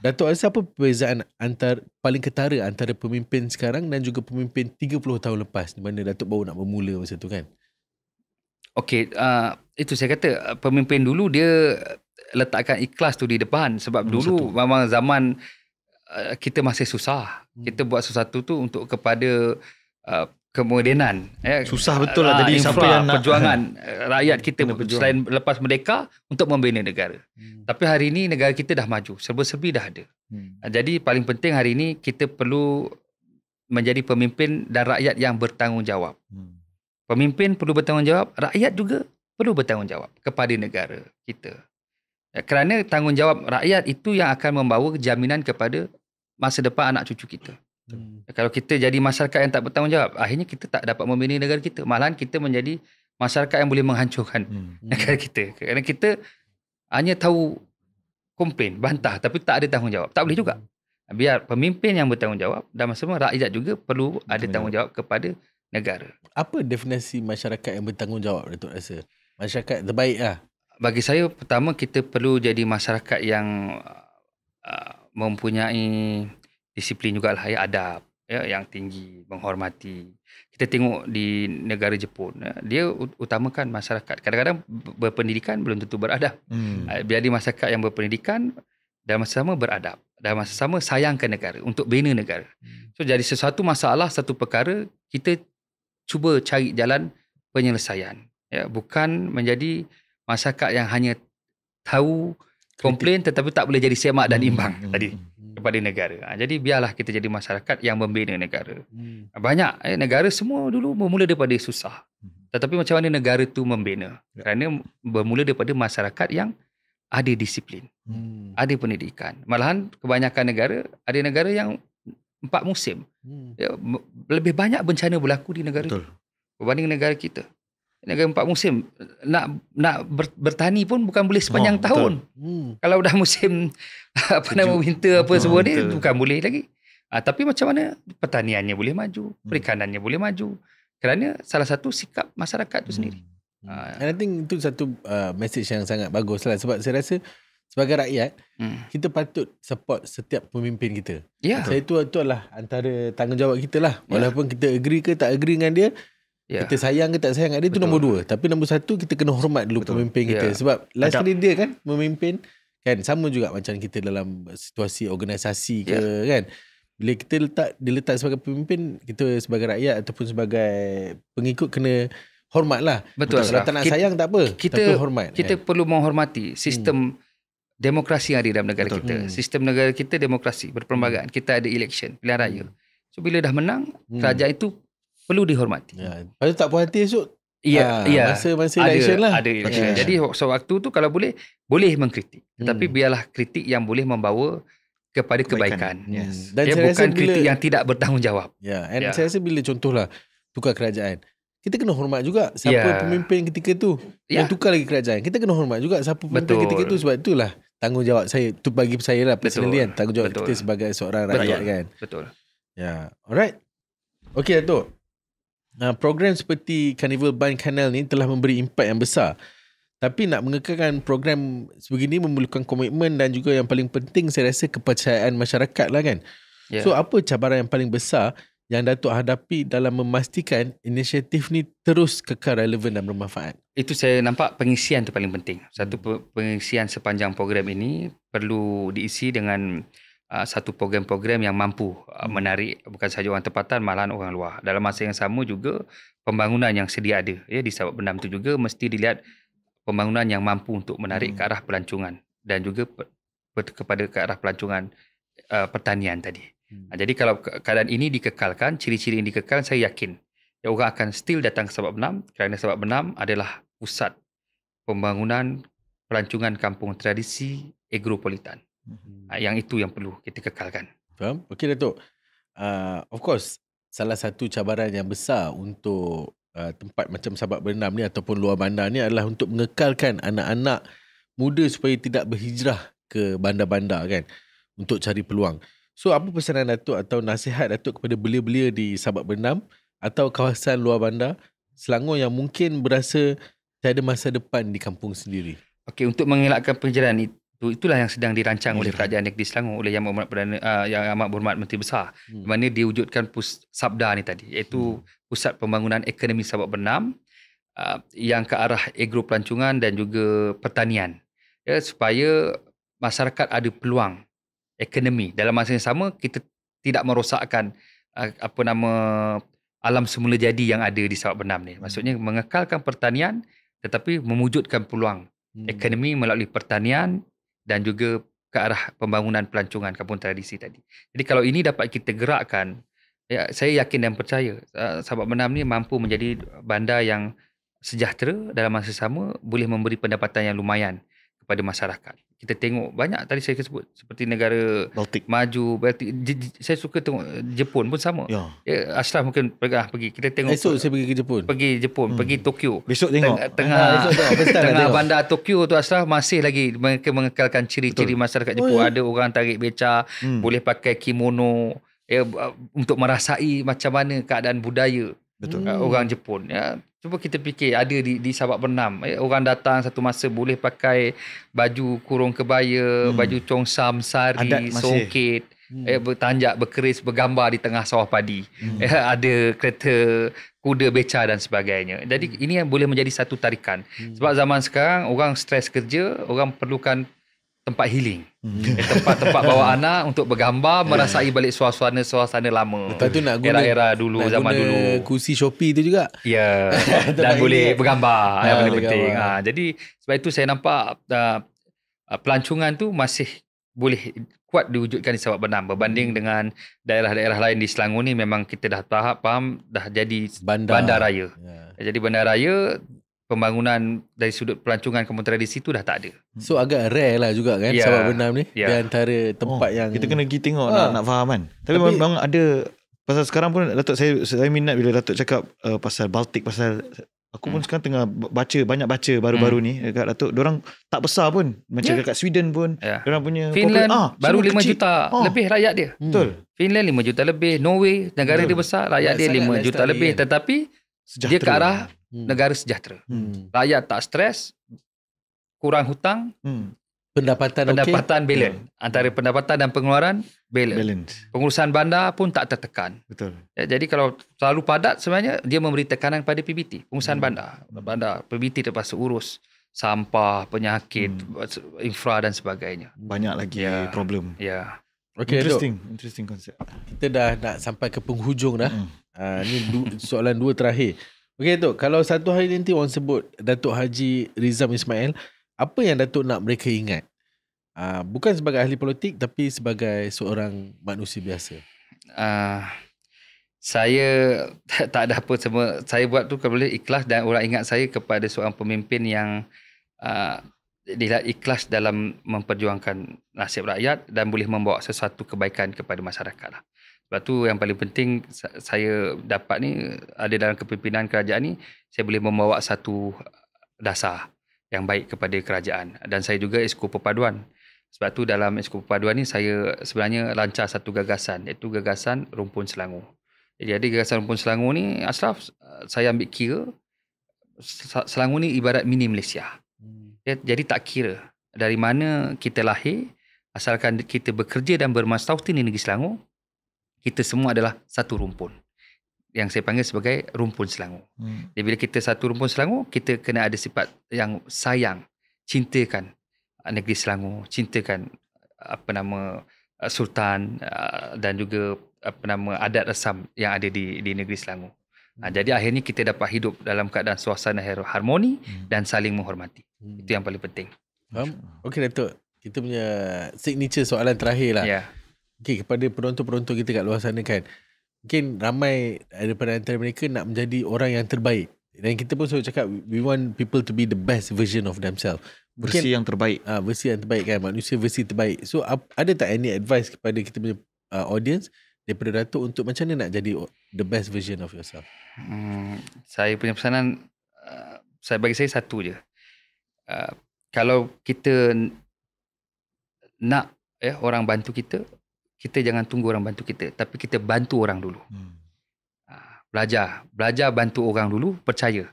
Datuk rasa apa perbezaan paling ketara antara pemimpin sekarang dan juga pemimpin 30 tahun lepas, di mana Datuk baru nak bermula masa tu kan? Okey, itu saya kata pemimpin dulu dia letakkan ikhlas tu di depan. Sebab dulu memang zaman kita masih susah. Kita buat sesuatu tu untuk kepada kemodenan. Susah betul lah. Jadi siapa yang nak perjuangan rakyat kita selain lepas merdeka untuk membina negara. Tapi hari ini negara kita dah maju. Serba-serbi dah ada. Jadi paling penting hari ini kita perlu menjadi pemimpin dan rakyat yang bertanggungjawab. Pemimpin perlu bertanggungjawab, rakyat juga perlu bertanggungjawab kepada negara kita. Kerana tanggungjawab rakyat itu yang akan membawa jaminan kepada masa depan anak cucu kita. Kalau kita jadi masyarakat yang tak bertanggungjawab, akhirnya kita tak dapat membina negara kita. Malahan kita menjadi masyarakat yang boleh menghancurkan negara kita. Kerana kita hanya tahu komplain, bantah, tapi tak ada tanggungjawab. Tak boleh juga. Biar pemimpin yang bertanggungjawab dan sama rakyat juga perlu ada tanggungjawab kepada negara. Apa definisi masyarakat yang bertanggungjawab, Datuk rasa? Masyarakat terbaik lah. Bagi saya, pertama kita perlu jadi masyarakat yang mempunyai disiplin jugalah, adab yang tinggi, menghormati. Kita tengok di negara Jepun, dia utamakan masyarakat. Kadang-kadang berpendidikan belum tentu beradab. Biar di masyarakat yang berpendidikan dan masa sama beradab, dan masa sama sayangkan negara untuk bina negara. So jadi sesuatu masalah, satu perkara, kita cuba cari jalan penyelesaian. Bukan menjadi masyarakat yang hanya tahu komplain tetapi tak boleh jadi semak dan imbang tadi kepada negara. Jadi biarlah kita jadi masyarakat yang membina negara. Banyak negara semua dulu bermula daripada susah. Tetapi macam mana negara tu membina? Kerana bermula daripada masyarakat yang ada disiplin, ada pendidikan. Malahan kebanyakan negara, ada negara yang 4 musim. Lebih banyak bencana berlaku di negara itu berbanding negara kita. Negara 4 musim. Nak bertani pun bukan boleh sepanjang tahun. Kalau dah musim winter semua ni bukan boleh lagi. Tapi macam mana pertaniannya boleh maju, perikanannya boleh maju. Kerana salah satu sikap masyarakat tu sendiri. And I think itu satu message yang sangat bagus lah. Sebab saya rasa sebagai rakyat, kita patut support setiap pemimpin kita. Saya itu adalah antara tanggungjawab kita lah. Walaupun kita agree ke tak agree dengan dia, kita sayang ke tak sayang dia, itu nombor 2. Tapi nombor 1, kita kena hormat dulu pemimpin kita. Sebab lastly dia kan memimpin, kan sama juga macam kita dalam situasi organisasi ke kan. Bila kita diletak sebagai pemimpin, kita sebagai rakyat ataupun sebagai pengikut kena hormat lah. Betul. Kalau tak nak sayang tak apa, tapi hormat. Kita perlu menghormati sistem demokrasi yang ada dalam negara kita. Sistem negara kita demokrasi, berperlembagaan. Kita ada election, pilihan raya. So bila dah menang, kerajaan itu perlu dihormati. Lepas tu tak puas hati esok. Ya, Masa election lah. Ada election. Jadi sewaktu tu kalau boleh mengkritik. Tetapi biarlah kritik yang boleh membawa kepada kebaikan. Yes. Dan Ya, saya rasa bukan kritik yang tidak bertanggungjawab. Saya rasa bila contohlah tukar kerajaan, kita kena hormat juga siapa pemimpin ketika tu. Yang tukar lagi kerajaan, kita kena hormat juga siapa pemimpin ketika tu. Sebab itulah tanggungjawab saya. Tu bagi saya lah personally kan. Tanggungjawab kita sebagai seorang rakyat kan. Betul. Alright. Okay Datuk. Program seperti Carnival Ban Canal ni telah memberi impak yang besar. Tapi nak mengekalkan program sebegini memerlukan komitmen dan juga yang paling penting saya rasa kepercayaan masyarakat lah kan. So apa cabaran yang paling besar yang Datuk hadapi dalam memastikan inisiatif ni terus kekal relevan dan bermanfaat? Itu saya nampak pengisian tu paling penting. Satu pengisian sepanjang program ini perlu diisi dengan satu program-program yang mampu menarik bukan sahaja orang tempatan malahan orang luar. Dalam masa yang sama juga pembangunan yang sedia ada di Sabak Bendam tu juga mesti dilihat pembangunan yang mampu untuk menarik ke arah pelancongan dan juga kepada ke arah pelancongan pertanian tadi. Jadi kalau keadaan ini dikekalkan, ciri-ciri ini dikekalkan, saya yakin orang akan still datang ke Sabak Bendam kerana Sabak Bendam adalah pusat pembangunan pelancongan kampung tradisi agropolitan. Yang itu yang perlu kita kekalkan. Faham? Okey Datuk. Of course, salah satu cabaran yang besar untuk tempat macam Sabak Bendam ni ataupun luar bandar ni adalah untuk mengekalkan anak-anak muda supaya tidak berhijrah ke bandar-bandar kan untuk cari peluang. So apa pesanan Datuk atau nasihat Datuk kepada belia-belia di Sabak Bendam atau kawasan luar bandar Selangor yang mungkin berasa tiada masa depan di kampung sendiri? Okey, untuk mengelakkan penjarahan itulah yang sedang dirancang oleh Kerajaan Negeri Selangor oleh Yang Amat Perdana Yang Amat Berhormat Menteri Besar, di mana diwujudkan Sabda ni tadi, iaitu Pusat Pembangunan Ekonomi Sabak Bendam yang ke arah agropelancongan dan juga pertanian, supaya masyarakat ada peluang ekonomi. Dalam masa yang sama kita tidak merosakkan alam semula jadi yang ada di Sabak Bendam ni. Maksudnya mengekalkan pertanian tetapi mewujudkan peluang ekonomi melalui pertanian dan juga ke arah pembangunan pelancongan kampung tradisi tadi. Jadi kalau ini dapat kita gerakkan, saya yakin dan percaya Sabak Bendam ni mampu menjadi bandar yang sejahtera, dalam masa sama boleh memberi pendapatan yang lumayan kepada masyarakat. Kita tengok banyak tadi saya sebut seperti negara Baltik maju, saya suka tengok Jepun pun sama. Ashraf mungkin pergi. Kita tengok esok saya pergi ke Jepun. Pergi Tokyo. Besok tengok. Tengah bandar Tokyo tu Ashraf masih lagi mereka mengekalkan ciri-ciri masyarakat Jepun. Ada orang tarik beca, boleh pakai kimono untuk merasai macam mana keadaan budaya orang Jepun. Cuba kita fikir ada di Sabak Bendam, orang datang satu masa boleh pakai baju kurung kebaya, baju congsam, sari, songket, bertanjak, berkeris, bergambar di tengah sawah padi. Ada kereta, kuda, beca dan sebagainya. Jadi ini yang boleh menjadi satu tarikan. Sebab zaman sekarang orang stres kerja, orang perlukan tempat healing. Tempat-tempat bawa anak untuk bergambar, merasai balik suasana lama. Lepas tu nak guna era-era dulu, zaman dulu. Kursi Shopee tu juga. Ya. Dan boleh bergambar yang paling penting. Jadi sebab itu saya nampak pelancongan tu masih boleh kuat diwujudkan di Sabak Bendam berbanding dengan daerah-daerah lain di Selangor ni. Memang kita dah faham dah jadi bandar raya. Jadi bandar raya, pembangunan dari sudut pelancongan kampung tradisi tu dah tak ada. So agak rare lah juga kan Sabak Bendam ni. Di antara tempat yang kita kena pergi tengok nak faham kan. Tapi memang ada. Pasal sekarang pun Datuk, saya minat bila Datuk cakap pasal Baltik, pasal aku pun sekarang tengah banyak baca baru-baru ni dekat Datuk. Diorang tak besar pun. Macam dekat Sweden pun diorang punya Finland baru 5 juta lebih rakyat dia. Betul. Finland 5 juta lebih. Norway negara dia besar, rakyat dia 5 juta lebih kan? Tetapi dia ke arah negara sejahtera. Rakyat tak stres, kurang hutang, pendapatan balance. Antara pendapatan dan pengeluaran balance. Pengurusan bandar pun tak tertekan. Betul. Jadi kalau terlalu padat sebenarnya dia memberi tekanan pada PBT, pengurusan bandar. PBT terpaksa urus sampah, penyakit, infra dan sebagainya. Banyak lagi problem. Okay, interesting konsep. Kita dah nak sampai ke penghujung dah. Ni soalan 2 terakhir. Okey Datuk, kalau satu hari nanti orang sebut Datuk Haji Rizam Ismail, apa yang Datuk nak mereka ingat? Bukan sebagai ahli politik tapi sebagai seorang manusia biasa. Saya tak ada apa semua. Saya buat tu kalau boleh ikhlas, dan orang ingat saya kepada seorang pemimpin yang dia ikhlas dalam memperjuangkan nasib rakyat dan boleh membawa sesuatu kebaikan kepada masyarakat lah. Sebab tu yang paling penting saya dapat ni, ada dalam kepimpinan kerajaan ni, saya boleh membawa satu dasar yang baik kepada kerajaan. Dan saya juga Exco Perpaduan. Sebab tu dalam Exco Perpaduan ni saya sebenarnya lancar satu gagasan, iaitu gagasan Rumpun Selangor. Jadi gagasan Rumpun Selangor ni, Ashraf, saya ambil kira Selangor ni ibarat mini Malaysia. Jadi tak kira dari mana kita lahir, asalkan kita bekerja dan bermastautin di negeri Selangor, kita semua adalah satu rumpun. Yang saya panggil sebagai Rumpun Selangor. Jadi bila kita satu Rumpun Selangor, kita kena ada sifat yang sayang, cintakan negeri Selangor, cintakan Sultan dan juga adat resam yang ada di negeri Selangor. Jadi akhirnya kita dapat hidup dalam keadaan suasana harmoni dan saling menghormati. Itu yang paling penting. Okey Datuk, kita punya signature soalan terakhir lah. Okey, kepada penonton-penonton kita kat luar sana kan, mungkin ramai daripada antara mereka nak menjadi orang yang terbaik. Dan kita pun selalu cakap we want people to be the best version of themselves. Versi yang terbaik. Versi yang terbaik kan, manusia versi terbaik. So ada tak any advice kepada kita punya audience daripada Datuk untuk macam mana nak jadi the best version of yourself? Saya punya pesanan, bagi saya satu je. Kalau kita nak orang bantu kita, kita jangan tunggu orang bantu kita, tapi kita bantu orang dulu. Belajar bantu orang dulu, percaya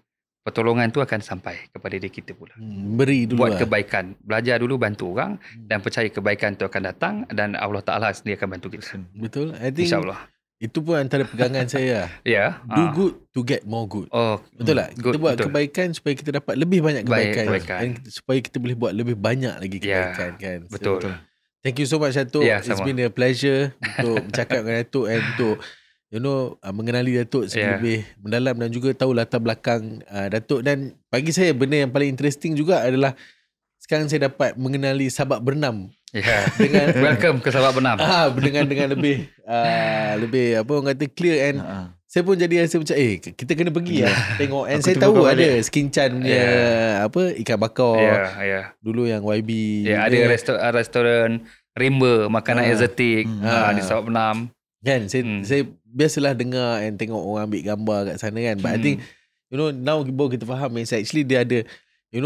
pertolongan tu akan sampai kepada diri kita pula. Beri dulu buat kebaikan, belajar dulu bantu orang dan percaya kebaikan tu akan datang dan Allah Ta'ala sendiri akan bantu kita. Betul. I think InsyaAllah. Itu pun antara pegangan saya lah. Do good to get more good. Betul tak? Kita buat kebaikan supaya kita dapat lebih banyak kebaikan. Dan supaya kita boleh buat lebih banyak lagi kebaikan kan. Betul. So, thank you so much Datuk. It's been a pleasure untuk bercakap dengan Datuk and untuk mengenali Datuk lebih mendalam dan juga tahu latar belakang Datuk. Dan bagi saya benda yang paling interesting juga adalah sekarang saya dapat mengenali Sabak Bernam. Dengan welcome ke Sabak Bernam. Dengan lebih apa orang kata clear and saya pun jadi rasa macam kita kena pergi tengok. And saya tahu ada Skincan punya ikan bakar. Dulu yang YB. Ada restoran Rimba, makanan exotic di Sabak Bernam. Kan saya biasalah dengar and tengok orang ambil gambar kat sana kan. But I think now baru kita faham actually dia ada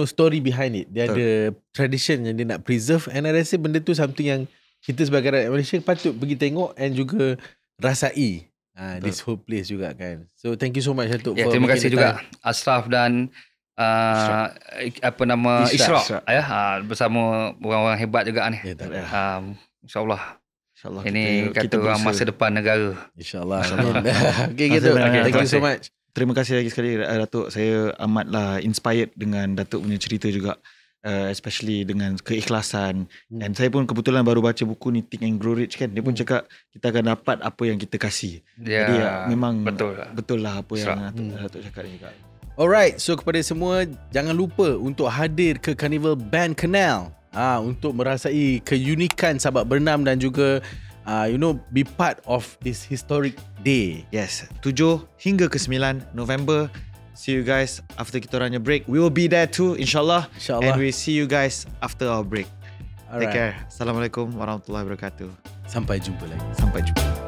story behind it. Dia ada tradition yang dia nak preserve. And I rasa benda tu something yang kita sebagai rakyat Malaysia patut pergi tengok and juga rasai this whole place juga kan. So thank you so much Datuk. Terima kasih juga Ashraf dan Ishraq bersama orang-orang hebat juga ni. InsyaAllah. Ini kata orang masa depan negara. InsyaAllah. Okay, gitu. Thank you so much. Terima kasih lagi sekali Datuk. Saya amatlah inspired dengan Datuk punya cerita juga, especially dengan keikhlasan. Dan saya pun kebetulan baru baca buku ni Think and Grow Rich kan. Dia pun cakap kita akan dapat apa yang kita kasih. Jadi memang betul lah apa yang Datuk cakap ni juga. Alright, so kepada semua jangan lupa untuk hadir ke Carnival Band Canal untuk merasai keunikan Sabak Bernam dan juga be part of this historic day. Yes, 7 hingga ke 9 November. See you guys after kita orangnya break. We will be there too, insyaAllah. And we see you guys after our break. Take care. Assalamualaikum warahmatullahi wabarakatuh. Sampai jumpa lagi. Sampai jumpa.